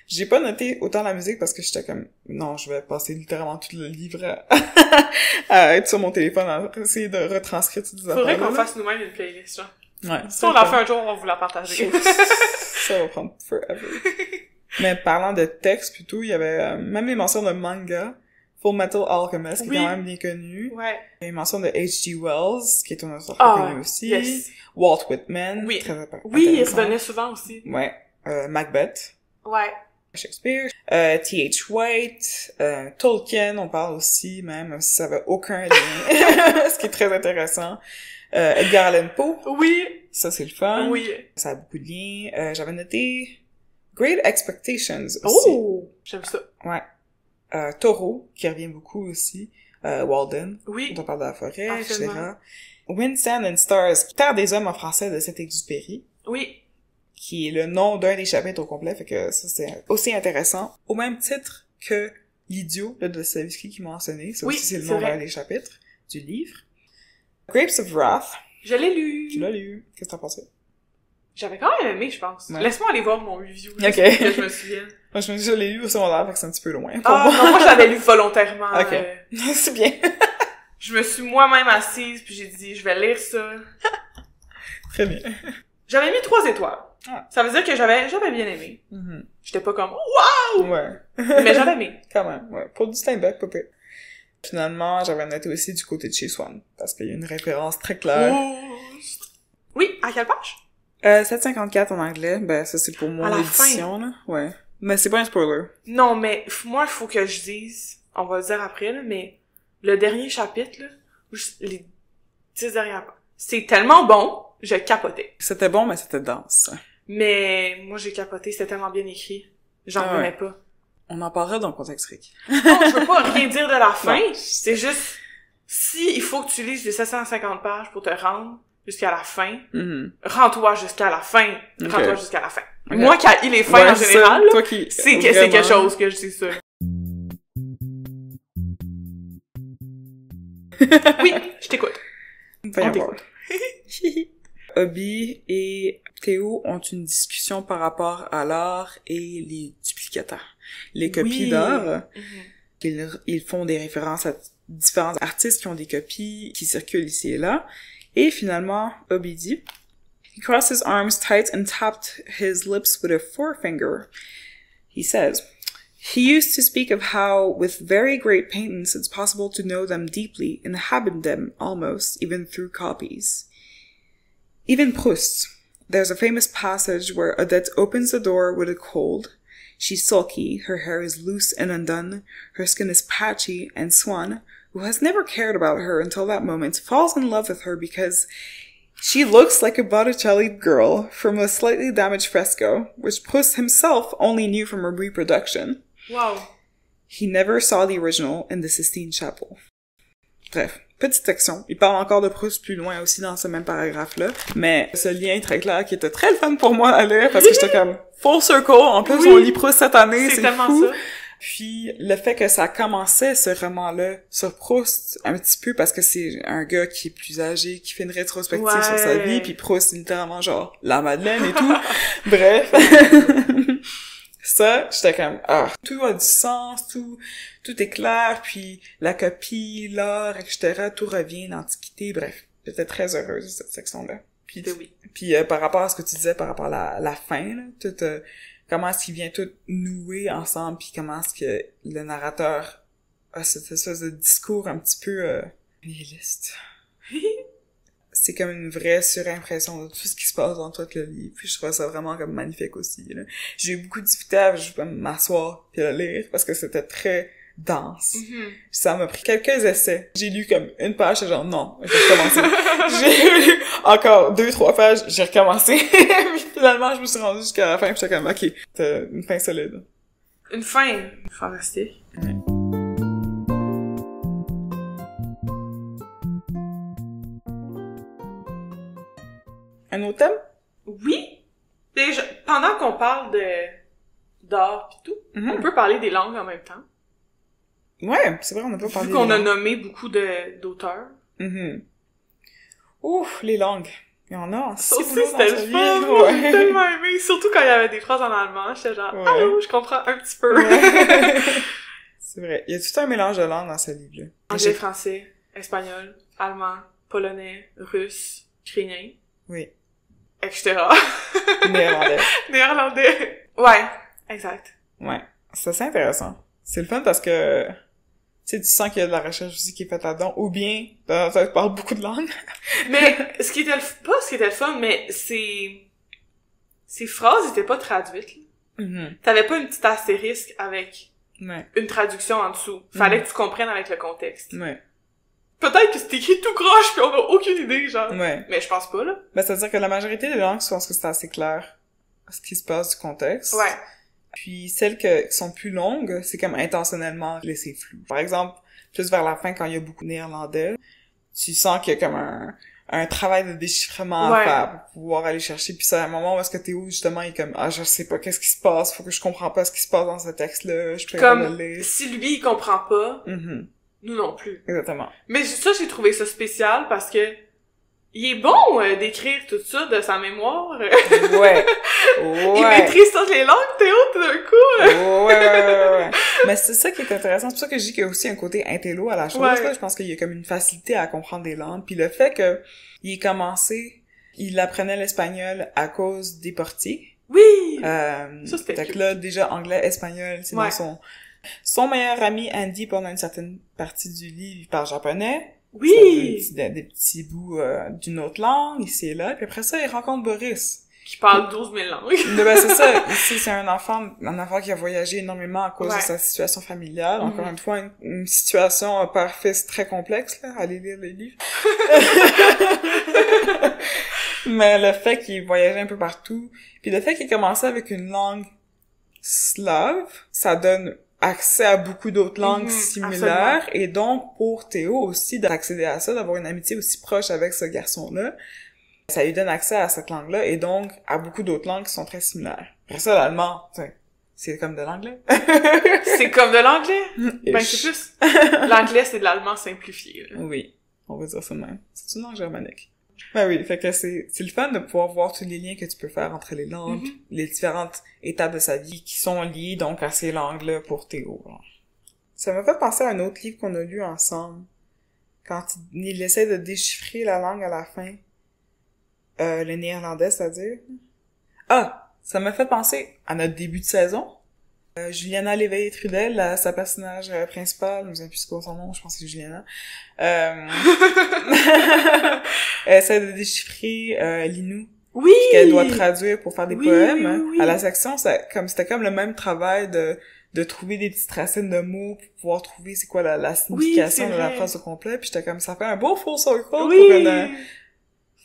J'ai pas noté autant la musique parce que j'étais comme, non, je vais passer littéralement tout le livre à être sur mon téléphone, à essayer de retranscrire toutes les affaires. Faudrait qu'on fasse nous-mêmes une playlist, genre. Ouais. Si on la fait un jour, on va vous la partager. Ça va prendre forever. Mais parlant de texte, plutôt, il y avait même les mentions de manga. Full Metal Alchemist, qui est quand même bien connu. Ouais. Il y a une mention de H.G. Wells, qui est un auteur connu aussi. Yes. Walt Whitman. Oui. Très Oui, il revenait souvent aussi. Ouais. Macbeth. Ouais. Shakespeare, T.H. White, Tolkien, on parle aussi, même si ça avait aucun lien, ce qui est très intéressant. Edgar Allan Poe. Oui. Ça, c'est le fun. Oui. Ça a beaucoup de liens. J'avais noté Great Expectations aussi. Oh! J'aime ça. Ouais. Taureau, qui revient beaucoup aussi. Walden. Oui. On parle de la forêt, Absolument. etc. Wind, Sand and Stars, Terre des Hommes en français de Saint-Exupéry. Oui. Qui est le nom d'un des chapitres au complet, fait que ça, c'est aussi intéressant. Au même titre que L'Idiot de Dostoevsky qui m'a mentionné. Ça oui, aussi, c'est le nom d'un des chapitres du livre. Grapes of Wrath. Je l'ai lu. Tu l'as lu. Qu'est-ce que t'en pensais? J'avais quand même aimé, je pense. Ouais. Laisse-moi aller voir mon review. Ok. Que je me souvienne. Moi, je l'ai lu au secondaire, fait que c'est un petit peu loin. Non, moi, je l'avais lu volontairement. Ok. C'est bien. Je me suis moi-même assise, puis j'ai dit, je vais lire ça. Très bien. J'avais mis 3 étoiles. Ah. Ça veut dire que j'avais bien aimé. Mm-hmm. J'étais pas comme, wow! Ouais. Mais j'avais aimé. Quand même, ouais. Pour du Steinbeck, pas pire. Finalement, j'avais noté aussi du côté de chez Swan, parce qu'il y a une référence très claire. Oh. Oui, à quelle page? 754 en anglais, ben ça c'est pour mon À la édition, là. Ouais. Mais c'est pas un spoiler. Non, mais moi, il faut que je dise, on va le dire après, là, mais le dernier chapitre, là, les 10 dernières pages, c'est tellement bon, je capotais. C'était bon, mais c'était dense. Mais moi, j'ai capoté, c'était tellement bien écrit. J'en revenais pas. On en parlera dans le contexte Rick. Non, je veux pas rien dire de la fin, Non. c'est juste, si il faut que tu lises les 750 pages pour te rendre jusqu'à la fin, rends-toi jusqu'à la fin. Okay. Rends-toi jusqu'à la fin. Okay. Moi qui ai les fins en général, toi qui, c'est quelque chose que je dis ça. Oui, je t'écoute. On t'écoute. Obi et Théo ont une discussion par rapport à l'art et les duplicateurs. Les copies d'art. Ils font des références à différents artistes qui ont des copies qui circulent ici et là. Et finalement, Obi dit, he crossed his arms tight and tapped his lips with a forefinger. He says, he used to speak of how, with very great paintings, it's possible to know them deeply, inhabit them almost, even through copies. Even Proust. There's a famous passage where Odette opens the door with a cold. She's sulky, her hair is loose and undone, her skin is patchy, and Swann, who has never cared about her until that moment, falls in love with her because she looks like a Botticelli girl from a slightly damaged fresco, which Proust himself only knew from a reproduction. Wow. He never saw the original in the Sistine Chapel. Bref, petite section. Il parle encore de Proust plus loin aussi dans ce même paragraphe-là, mais ce lien très clair qui était très le fun pour moi à lire parce que j'étais comme full circle. En plus, on lit Proust cette année, c'est fou. Ça. Puis le fait que ça commençait ce roman-là sur Proust un petit peu parce que c'est un gars qui est plus âgé, qui fait une rétrospective sur sa vie, puis Proust c'est littéralement genre la Madeleine et tout. Bref. Ça, j'étais comme, tout a du sens, tout est clair, puis la copie, l'art, etc., tout revient, l'Antiquité, bref. J'étais très heureuse de cette section-là. Puis, par rapport à ce que tu disais, par rapport à la fin, là, comment est-ce qu'il vient tout nouer ensemble, puis comment est-ce que le narrateur a cette espèce de discours un petit peu nihiliste. C'est comme une vraie surimpression de tout ce qui se passe dans tout le livre. Puis je trouve ça vraiment comme magnifique aussi, là. J'ai eu beaucoup de difficultés à m'asseoir puis à le lire parce que c'était très dense. Ça m'a pris quelques essais. J'ai lu comme une page, j'étais genre non, je vais recommencer. J'ai lu encore 2-3 pages, j'ai recommencé. Puis finalement, je me suis rendue jusqu'à la fin, puis j'étais comme ok, t'as une fin solide. Une fin fantastique. Un autre thème? Oui. Déjà, pendant qu'on parle d'art pis tout, on peut parler des langues en même temps. Ouais, c'est vrai, on n'a pas parlé Vu qu'on a nommé beaucoup d'auteurs. Ouf, les langues. Il y en a en ça aussi, c'était le fun. J'ai tellement aimé. Surtout quand il y avait des phrases en allemand, j'étais genre, allô, je comprends un petit peu. C'est vrai. Il y a tout un mélange de langues dans ce livre-là. Anglais, français, espagnol, allemand, polonais, russe, ukrainien. Oui. Etc. Néerlandais. Néerlandais. Ouais, exact. Ouais. C'est assez intéressant. C'est le fun parce que, tu sais, tu sens qu'il y a de la recherche aussi qui est faite là-dedans, ou bien, ça parle beaucoup de langues. Mais, ce qui était le fun, mais ces phrases étaient pas traduites, là. T'avais pas une petite astérisque avec une traduction en dessous. Fallait que tu comprennes avec le contexte. Ouais. Peut-être que c'est écrit tout croche pis on a aucune idée, genre. Ouais. Mais je pense pas, là. Ben, c'est-à-dire que la majorité des langues, je pense que c'est assez clair ce qui se passe du contexte. Ouais. Puis celles qui sont plus longues, c'est comme intentionnellement laissé flou. Par exemple, plus vers la fin, quand il y a beaucoup de néerlandais, tu sens qu'il y a comme un travail de déchiffrement à faire pour pouvoir aller chercher. Puis c'est à un moment où est-ce que Théo, justement, il est comme, je sais pas qu'est-ce qui se passe, faut que je comprends pas ce qui se passe dans ce texte-là, je peux pas le lire. Si lui, il comprend pas, nous non plus. Exactement. Mais ça, j'ai trouvé ça spécial parce que il est bon d'écrire tout ça de sa mémoire. Ouais. Il maîtrise toutes les langues, Théo, tout d'un coup. Ouais. Mais c'est ça qui est intéressant. C'est pour ça que je dis qu'il y a aussi un côté intello à la chose. Là. Je pense qu'il y a comme une facilité à comprendre des langues. Puis le fait que il apprenait l'espagnol à cause des portiers. Oui! Ça, c'était fait que là, déjà, anglais, espagnol, c'est dans son meilleur ami, Andy, pendant une certaine partie du livre, il parle japonais. Oui! Des petits bouts d'une autre langue, ici et là. Puis après ça, il rencontre Boris. Qui parle 12 000 langues. Ben, c'est ça. Ici, c'est un enfant qui a voyagé énormément à cause de sa situation familiale. Encore une fois, une situation père-fils très complexe, là. Allez lire les livres. Mais le fait qu'il voyageait un peu partout, puis le fait qu'il commençait avec une langue slave, ça donne accès à beaucoup d'autres langues similaires, absolument. Et donc pour Théo aussi d'accéder à ça, d'avoir une amitié aussi proche avec ce garçon-là, ça lui donne accès à cette langue-là et donc à beaucoup d'autres langues qui sont très similaires. Après ça, l'allemand, c'est comme de l'anglais. C'est comme de l'anglais? Ben c'est plus... L'anglais, c'est de l'allemand simplifié. Là. Oui, on va dire ça de même. C'est une langue germanique. Ben oui, fait que c'est le fun de pouvoir voir tous les liens que tu peux faire entre les langues, les différentes étapes de sa vie qui sont liées donc à ces langues-là pour Théo. Ça m'a fait penser à un autre livre qu'on a lu ensemble, quand il essaie de déchiffrer la langue à la fin, le néerlandais, c'est-à-dire. Ça m'a fait penser à notre début de saison. Juliana Léveillé-Trudel, sa personnage principale, je me souviens plus c'est quoi son nom, je pense que c'est Juliana. Elle essaie de déchiffrer l'Innu. Oui! Qu'elle doit traduire pour faire des poèmes. Oui. À la section, c'était comme le même travail de trouver des petites racines de mots pour pouvoir trouver c'est quoi la signification de la phrase au complet. Puis j'étais comme, ça fait un beau full circle pour une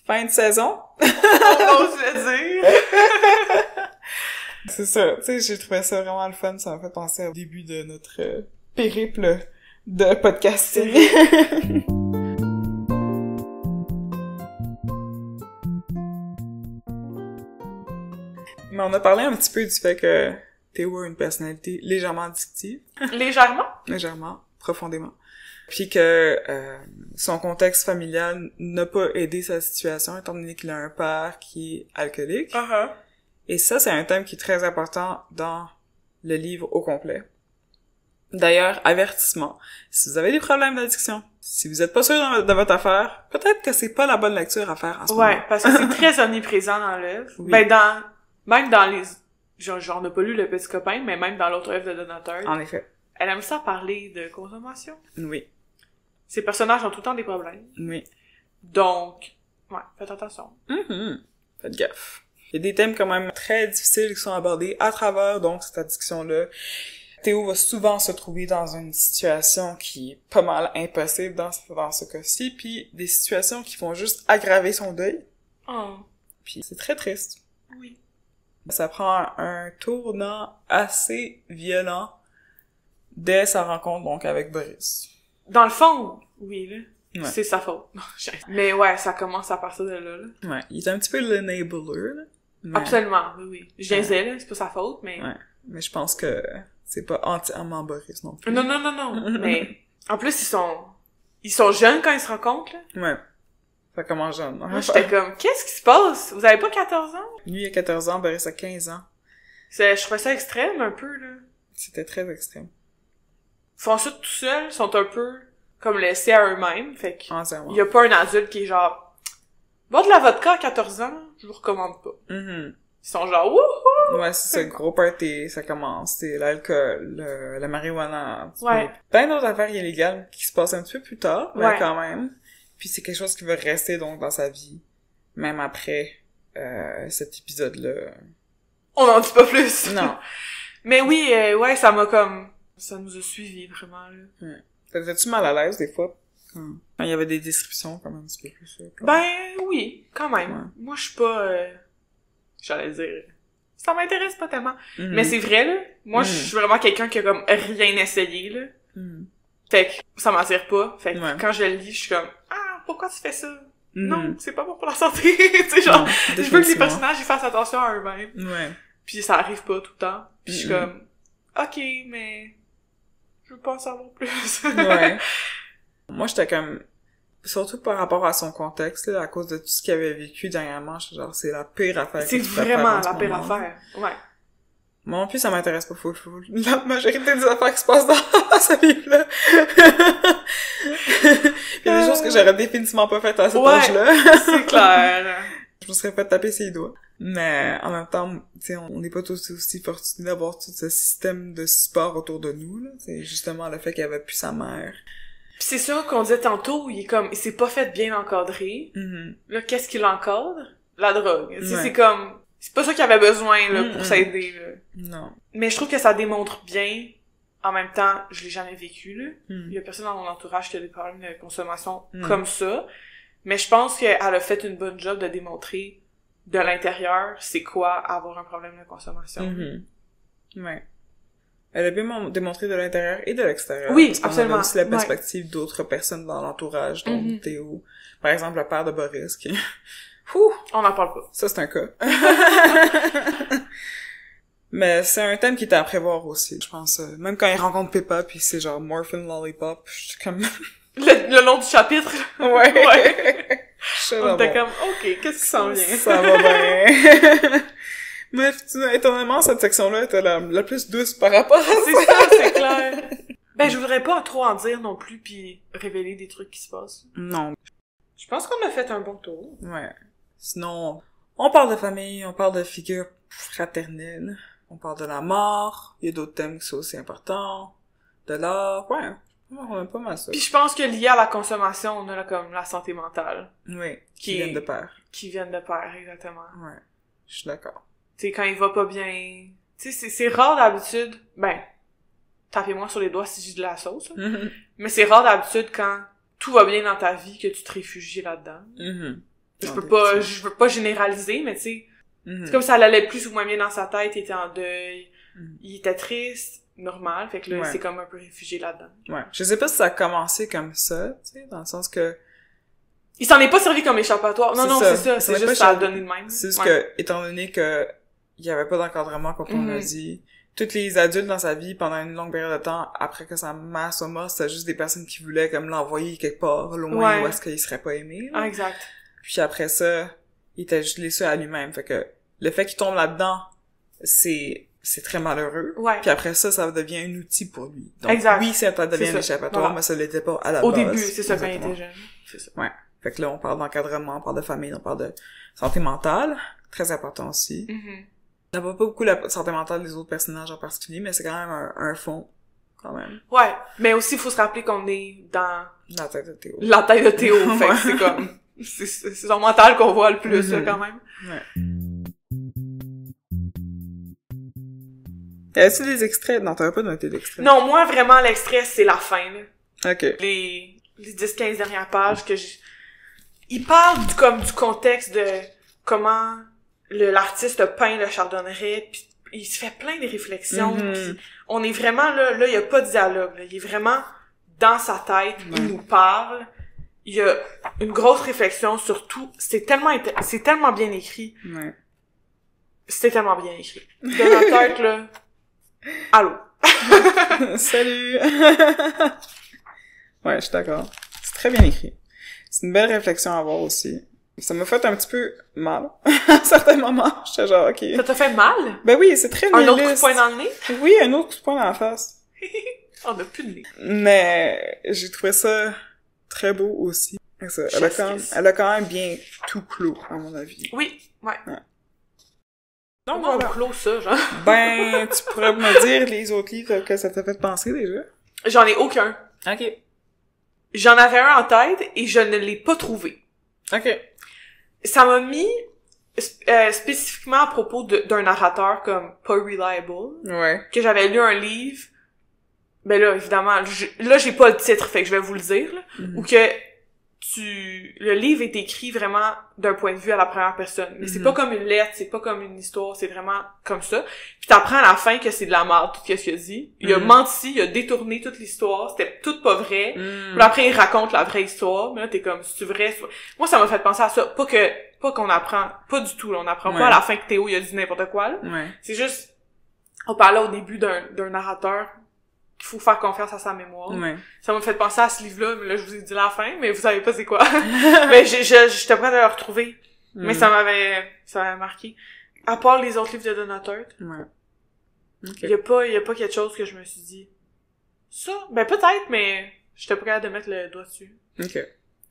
fin de saison. On ose le dire. C'est ça, tu sais, j'ai trouvé ça vraiment le fun, ça m'a fait penser au début de notre périple de podcasting. Mais on a parlé un petit peu du fait que Théo a une personnalité légèrement addictive. Légèrement? Légèrement, profondément. Puis que son contexte familial n'a pas aidé sa situation, étant donné qu'il a un père qui est alcoolique. Et ça, c'est un thème qui est très important dans le livre au complet. D'ailleurs, avertissement. Si vous avez des problèmes d'addiction, si vous êtes pas sûr de votre affaire, peut-être que c'est pas la bonne lecture à faire en ce moment. Ouais, parce que c'est très omniprésent dans l'œuvre. Oui. Ben, même dans les... Genre, on n'a pas lu Le Petit Copain, mais même dans l'autre œuvre de Donateur. En effet. Elle aime ça parler de consommation. Oui. Ces personnages ont tout le temps des problèmes. Oui. Donc, ouais, faites attention. Faites gaffe. Il y a des thèmes quand même très difficiles qui sont abordés à travers, donc, cette addiction-là. Théo va souvent se trouver dans une situation qui est pas mal impossible dans ce cas-ci, puis des situations qui vont juste aggraver son deuil. Puis c'est très triste. Oui. Ça prend un tournant assez violent dès sa rencontre, donc, avec Boris. Dans le fond, oui, là. Ouais. C'est sa faute. Mais ouais, ça commence à partir de là. Ouais, il est un petit peu l'enabler, là. Mais... Absolument, oui. Je disais, là, c'est pas sa faute, mais... Ouais, mais je pense que c'est pas entièrement Boris non plus. Non. Mais, en plus, ils sont jeunes quand ils se rencontrent, là. Ouais. Ça commence jeune. Moi, j'étais comme, qu'est-ce qui se passe? Vous avez pas 14 ans? Lui, il a 14 ans, Boris a 15 ans. Je trouvais ça extrême, un peu, là. C'était très extrême. Ils font ça tout seuls, ils sont un peu comme laissés à eux-mêmes, fait que entièrement. Il y a pas un adulte qui est genre, boire de la vodka à 14 ans, je vous recommande pas. Ils sont genre, wouhou! Ouais, c'est ça, gros party, ça commence. C'est l'alcool, la marijuana. Ouais. Plein d'autres affaires illégales qui se passent un petit peu plus tard, mais quand même. Puis c'est quelque chose qui va rester donc dans sa vie, même après cet épisode-là. On n'en dit pas plus. Non. Mais oui, ouais, ça nous a suivis, vraiment, là. Ouais. T'étais-tu mal à l'aise, des fois? Quand il y avait des descriptions, quand même, un petit peu plus. Ben, oui, quand même. Ouais. Moi, je suis pas, j'allais dire, ça m'intéresse pas tellement. Mais c'est vrai, là. Moi, je suis vraiment quelqu'un qui a comme rien essayé, là. Fait que ça m'attire pas. Fait que quand je le lis, je suis comme, ah, pourquoi tu fais ça? Non, c'est pas bon pour la santé. Tu sais, genre, je veux que les personnages, ils fassent attention à eux-mêmes. Ouais. Puis ça arrive pas tout le temps. Puis je suis comme, ok, mais je veux pas en savoir plus. Ouais. Moi, j'étais comme, surtout par rapport à son contexte, là, à cause de tout ce qu'il avait vécu dernièrement, genre, c'est la pire affaire. C'est vraiment la pire affaire. Ouais. Moi, en plus, ça m'intéresse pas full. La majorité des affaires qui se passent dans sa livre-là. Il y a des choses que j'aurais définitivement pas faites à cet âge-là. C'est clair. Je me serais fait taper ses doigts. Mais, en même temps, tu sais, on n'est pas tous aussi fortunés d'avoir tout ce système de support autour de nous, là. C'est justement le fait qu'il avait plus sa mère. Pis c'est sûr qu'on disait tantôt, il s'est pas fait bien encadrer. Là, qu'est-ce qui l'encadre? La drogue. Tu sais, c'est comme, c'est pas ça qu'il avait besoin, là, pour s'aider, là. Non. Mais je trouve que ça démontre bien, en même temps, je l'ai jamais vécu, là. Il y a personne dans mon entourage qui a des problèmes de consommation comme ça. Mais je pense qu'elle a fait une bonne job de démontrer de l'intérieur c'est quoi avoir un problème de consommation. Ouais. Elle a bien démontré de l'intérieur et de l'extérieur. Oui, parce qu'on absolument. avait aussi la perspective d'autres personnes dans l'entourage, dont Théo. Par exemple, le père de Boris, qui... On n'en parle pas. Ça, c'est un cas. Mais c'est un thème qui était à prévoir aussi, je pense. Même quand il rencontre Pippa, puis c'est genre Morphin Lollipop, je suis comme... le long du chapitre. Ouais. On était comme, ok, qu'est-ce qui s'en vient? Ça va bien. Mais étonnamment, cette section-là était la plus douce par rapport à ça. C'est ça, c'est clair. Ben, je voudrais pas trop en dire non plus, puis révéler des trucs qui se passent. Non. Je pense qu'on a fait un bon tour. Ouais. Sinon, on parle de famille, on parle de figures fraternelles, on parle de la mort, il y a d'autres thèmes qui sont aussi importants, de l'art, ouais. On a pas mal ça. Puis je pense que lié à la consommation, on a comme la santé mentale. Oui, qui viennent de pair. Qui viennent de pair, exactement. Ouais, je suis d'accord. Tu sais, quand il va pas bien... Tu sais, c'est rare d'habitude... Ben, tapez-moi sur les doigts si j'ai de la sauce. Mais c'est rare d'habitude quand tout va bien dans ta vie que tu te réfugies là-dedans. Je veux pas généraliser, mais tu sais... C'est comme ça allait plus ou moins bien dans sa tête, il était en deuil, il était triste... normal, fait que là, c'est comme un peu réfugié là-dedans. Ouais. Je sais pas si ça a commencé comme ça, tu sais, dans le sens que... Il s'en est pas servi comme échappatoire. Non, c'est ça. C'est juste ça a donné de même. C'est juste que, étant donné que il y avait pas d'encadrement, comme on a dit, tous les adultes dans sa vie, pendant une longue période de temps, après que sa mère soit morte, c'était juste des personnes qui voulaient comme l'envoyer quelque part, loin, où est-ce qu'il serait pas aimé. Ah, exact. Puis après ça, il était juste laissé à lui-même. Fait que, le fait qu'il tombe là-dedans, c'est très malheureux. Ouais. Puis après ça, ça devient un outil pour lui. Donc, exact. oui, ça devient un échappatoire, mais ça l'était pas à la base. Au base. début, c'est ça, quand il était jeune. C'est ça. Ouais. Fait que là, on parle d'encadrement, on parle de famille, on parle de santé mentale. Très important aussi. On n'a pas beaucoup la santé mentale des autres personnages en particulier, mais c'est quand même un fond, quand même. Ouais. Mais aussi, il faut se rappeler qu'on est dans... La tête de Théo. La tête de Théo. Fait que c'est comme... C'est son mental qu'on voit le plus, là, quand même. Ouais. T'avais-tu des extraits? Non, t'avais pas noté d'extraits. Non, moi, vraiment, l'extrait, c'est la fin, là. OK. Les 10-15 dernières pages que il parle du contexte de comment l'artiste peint le chardonneret, puis il se fait plein de réflexions, puis on est vraiment là, il y a pas de dialogue, là. Il est vraiment dans sa tête, il nous parle, il y a une grosse réflexion sur tout, c'est tellement bien écrit. Ouais. C'était tellement bien écrit. De la tête, là, allô. Salut! Ouais, je suis d'accord. C'est très bien écrit. C'est une belle réflexion à avoir aussi. Ça m'a fait un petit peu mal. À certains moments, j'étais genre, OK. Ça t'a fait mal? Ben oui, c'est très nihiliste. Un autre coup de poing dans le nez? Oui, un autre coup de poing dans la face. On a plus de nez. Mais j'ai trouvé ça très beau aussi. Elle a quand même bien tout clos, à mon avis. Oui, ouais. Donc voilà. On clôt ça, genre. Ben, tu pourrais me dire les autres livres que ça t'a fait penser déjà? J'en ai aucun. OK. J'en avais un en tête et je ne l'ai pas trouvé. OK. Ça m'a mis spécifiquement à propos d'un narrateur comme pas reliable, que j'avais lu un livre, ben là, évidemment, là, j'ai pas le titre, fait que je vais vous le dire, là, ou que le livre est écrit vraiment d'un point de vue à la première personne. Mais c'est pas comme une lettre, c'est pas comme une histoire, c'est vraiment comme ça. Puis t'apprends à la fin que c'est de la merde, tout ce qu'il a dit. Il a menti, il a détourné toute l'histoire, c'était tout pas vrai. Puis après, il raconte la vraie histoire. Mais là, t'es comme, c'est vrai? Moi, ça m'a fait penser à ça. Pas qu'on apprend, pas du tout, là. On apprend pas à la fin que Théo, il a dit n'importe quoi, là. C'est juste, on parlait au début d'un narrateur qu'il faut faire confiance à sa mémoire. Ça m'a fait penser à ce livre-là, mais là, je vous ai dit la fin, mais vous savez pas c'est quoi. Mais j'étais prête à le retrouver. Mais ça m'avait marqué. À part les autres livres de Donateur. Il y a pas quelque chose que je me suis dit. Ça? Ben, peut-être, mais j'étais pas capable de mettre le doigt dessus.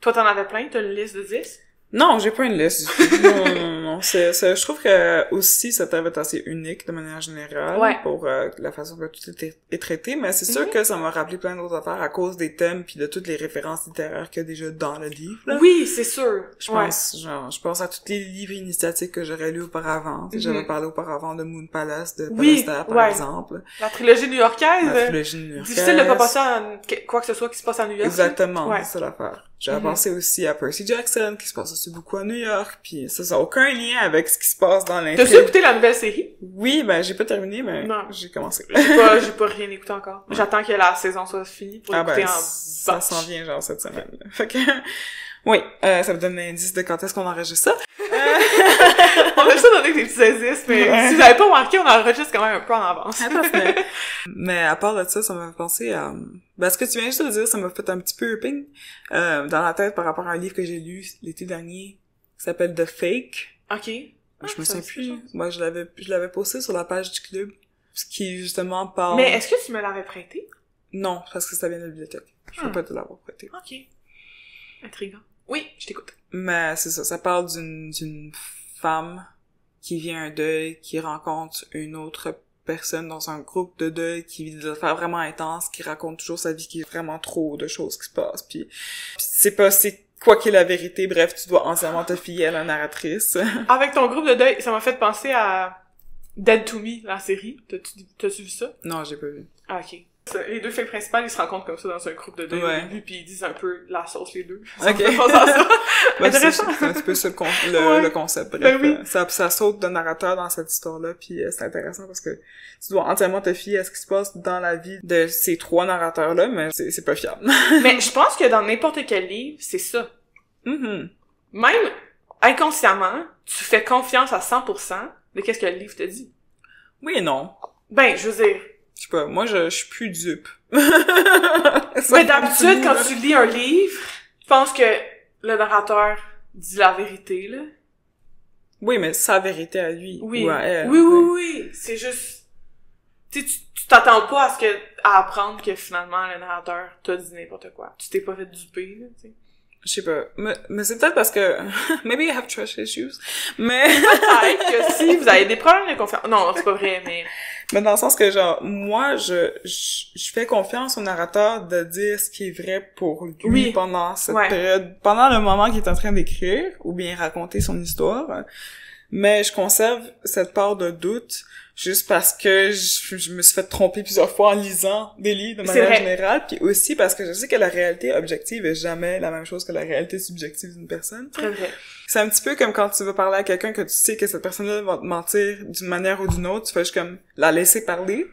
Toi, t'en avais plein? T'as une liste de 10? Non, j'ai pas une liste. Non. Je trouve que aussi cette œuvre est assez unique de manière générale pour la façon que tout est traité, mais c'est sûr que ça m'a rappelé plein d'autres affaires à cause des thèmes puis de toutes les références littéraires qu'il y a déjà dans le livre. Là. Oui, c'est sûr. Je pense à tous les livres initiatiques que j'aurais lus auparavant. J'avais parlé auparavant de Moon Palace, de Palester, par exemple. La trilogie new-yorkaise. La trilogie new-yorkaise. Difficile de pas passer à quoi que ce soit qui se passe à New York. Exactement, c'est ça l'affaire. J'avais pensé aussi à Percy Jackson, qui se passe aussi beaucoup à New York, puis ça n'a aucun lien avec ce qui se passe dans l'intrigue. T'as-tu écouté la nouvelle série? Oui, ben j'ai pas terminé, mais j'ai commencé. J'ai pas rien écouté encore. J'attends que la saison soit finie pour écouter en ça s'en vient genre cette semaine. Là. Fait que, oui, ça me donne l'indice de quand est-ce qu'on enregistre ça. On a juste donné des petits indices, mais si vous avez pas remarqué, on enregistre quand même un peu en avance. Mais à part de ça, ça m'a fait penser à... Ben, ce que tu viens juste de dire, ça m'a fait un petit peu ping dans la tête par rapport à un livre que j'ai lu l'été dernier, qui s'appelle The Fake. Je me souviens plus. Moi, je l'avais posté sur la page du club, ce qui justement parle... Mais est-ce que tu me l'avais prêté? Non, parce que ça vient de la bibliothèque. Je peux pas te l'avoir prêté. Intriguant. Oui, je t'écoute. Mais c'est ça, ça parle d'une femme qui vit un deuil, qui rencontre une autre personne dans un groupe de deuil, qui vit des affaires vraiment intenses, qui raconte toujours sa vie, qui est vraiment trop de choses qui se passent, puis c'est pas c'est quoi qu'est la vérité, bref, tu dois entièrement te fier à la narratrice. Avec ton groupe de deuil, ça m'a fait penser à Dead to Me, la série. T'as-tu vu ça? Non, j'ai pas vu. Ok. Les deux filles principales, ils se rencontrent comme ça dans un groupe de deuil au début, puis ils disent un peu la sauce les deux. Ça me fait penser à ça. Intéressant. C'est un petit peu ça le concept. Bref, ça saute de narrateur dans cette histoire-là, puis c'est intéressant parce que tu dois entièrement te fier à ce qui se passe dans la vie de ces trois narrateurs-là, mais c'est pas fiable. Mais je pense que dans n'importe quel livre, c'est ça. Même inconsciemment, tu fais confiance à 100% de qu'est-ce que le livre te dit. Oui et non. Ben, je veux dire... Je sais pas, moi je suis plus dupe. Mais d'habitude, quand tu lis un livre, je pense que le narrateur dit la vérité, là. Oui, mais sa vérité à lui ou à elle. Oui. C'est juste... Tu t'attends pas à apprendre que finalement le narrateur t'a dit n'importe quoi. Tu t'es pas fait duper, là, tu sais. Je sais pas. Mais c'est peut-être parce que... Maybe I have trust issues. Mais... Peut-être que si vous avez des problèmes de confiance... Non, c'est pas vrai, mais... Mais dans le sens que, genre, moi, je fais confiance au narrateur de dire ce qui est vrai pour lui pendant cette période, pendant le moment qu'il est en train d'écrire, ou bien raconter son histoire. Mais je conserve cette part de doute juste parce que je me suis fait tromper plusieurs fois en lisant des livres de manière générale, puis aussi parce que je sais que la réalité objective est jamais la même chose que la réalité subjective d'une personne. Très vrai. C'est un petit peu comme quand tu veux parler à quelqu'un que tu sais que cette personne-là va te mentir d'une manière ou d'une autre, tu fais juste comme la laisser parler,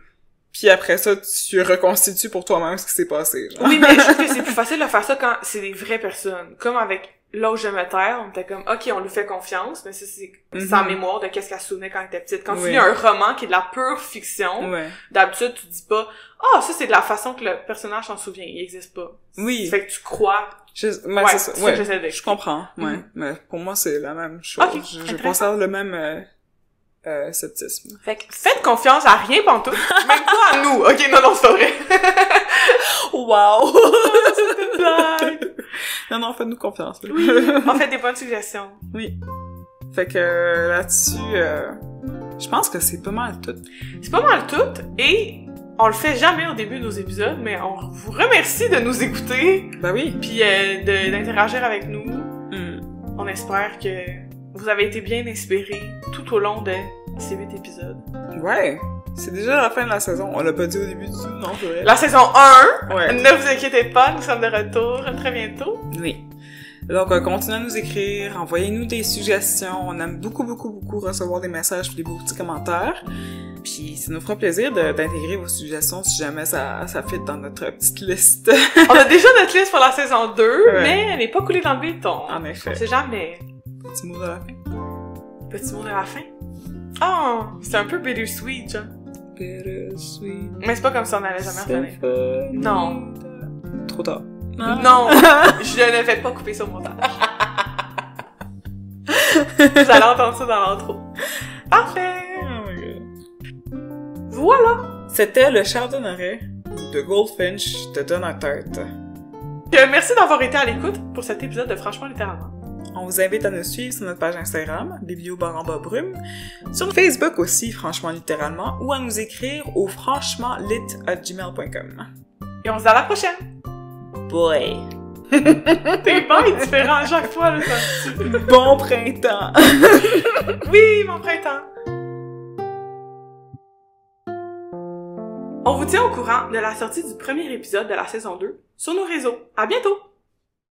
puis après ça, tu reconstitues pour toi-même ce qui s'est passé. Genre. Oui, mais je trouve que c'est plus facile de faire ça quand c'est des vraies personnes. Comme avec L'Auge de Terre, on était comme, OK, on lui fait confiance, mais ça, c'est sa mémoire de qu'est-ce qu'elle se souvenait quand elle était petite. Quand tu lis un roman qui est de la pure fiction, d'habitude, tu dis pas, ça, c'est de la façon que le personnage s'en souvient. Il existe pas. Oui. Fait que tu crois. C'est ça. Je comprends. Mais pour moi, c'est la même chose. Okay, je conserve le même sceptisme. Fait que faites confiance à rien pantoute, même pas à nous. OK, non, c'est pas vrai. Wow! C'est une blague! Non, faites-nous confiance. Oui, on fait des bonnes suggestions. Oui. Fait que là-dessus, je pense que c'est pas mal tout. C'est pas mal tout, et on le fait jamais au début de nos épisodes, mais on vous remercie de nous écouter. Ben oui. Puis d'interagir avec nous. On espère que vous avez été bien inspirés tout au long de ces 8 épisodes. Ouais. C'est déjà la fin de la saison. On l'a pas dit au début du tout, non, c'est vrai. La saison 1! Ouais. Ne vous inquiétez pas, nous sommes de retour très bientôt. Oui. Donc, continuez à nous écrire, envoyez-nous des suggestions. On aime beaucoup recevoir des messages et des beaux petits commentaires. Puis, ça nous fera plaisir d'intégrer vos suggestions si jamais ça fit dans notre petite liste. On a déjà notre liste pour la saison 2, ouais. Mais elle n'est pas coulée dans le béton. En effet. On sait jamais. Petit mot de la fin. Petit mot de la fin? Oh, c'est un peu bittersweet, genre. Bittersweet. Mais c'est pas comme ça, on allait jamais revenir. Non. Trop tard. Non, je ne vais pas couper ça au montage. Vous allez entendre ça dans l'intro. Parfait! Oh my god. Voilà! C'était le chardonneret de Goldfinch de Donna Tarte. Merci d'avoir été à l'écoute pour cet épisode de Franchement Littéralement. On vous invite à nous suivre sur notre page Instagram, biblio_brume, sur Facebook aussi, Franchement Littéralement, ou à nous écrire au franchmentlit@gmail.com. Et on se dit à la prochaine! Boy! T'es bien différent à chaque fois, là, ça. Bon printemps! Oui, mon printemps! On vous tient au courant de la sortie du premier épisode de la saison 2 sur nos réseaux. À bientôt!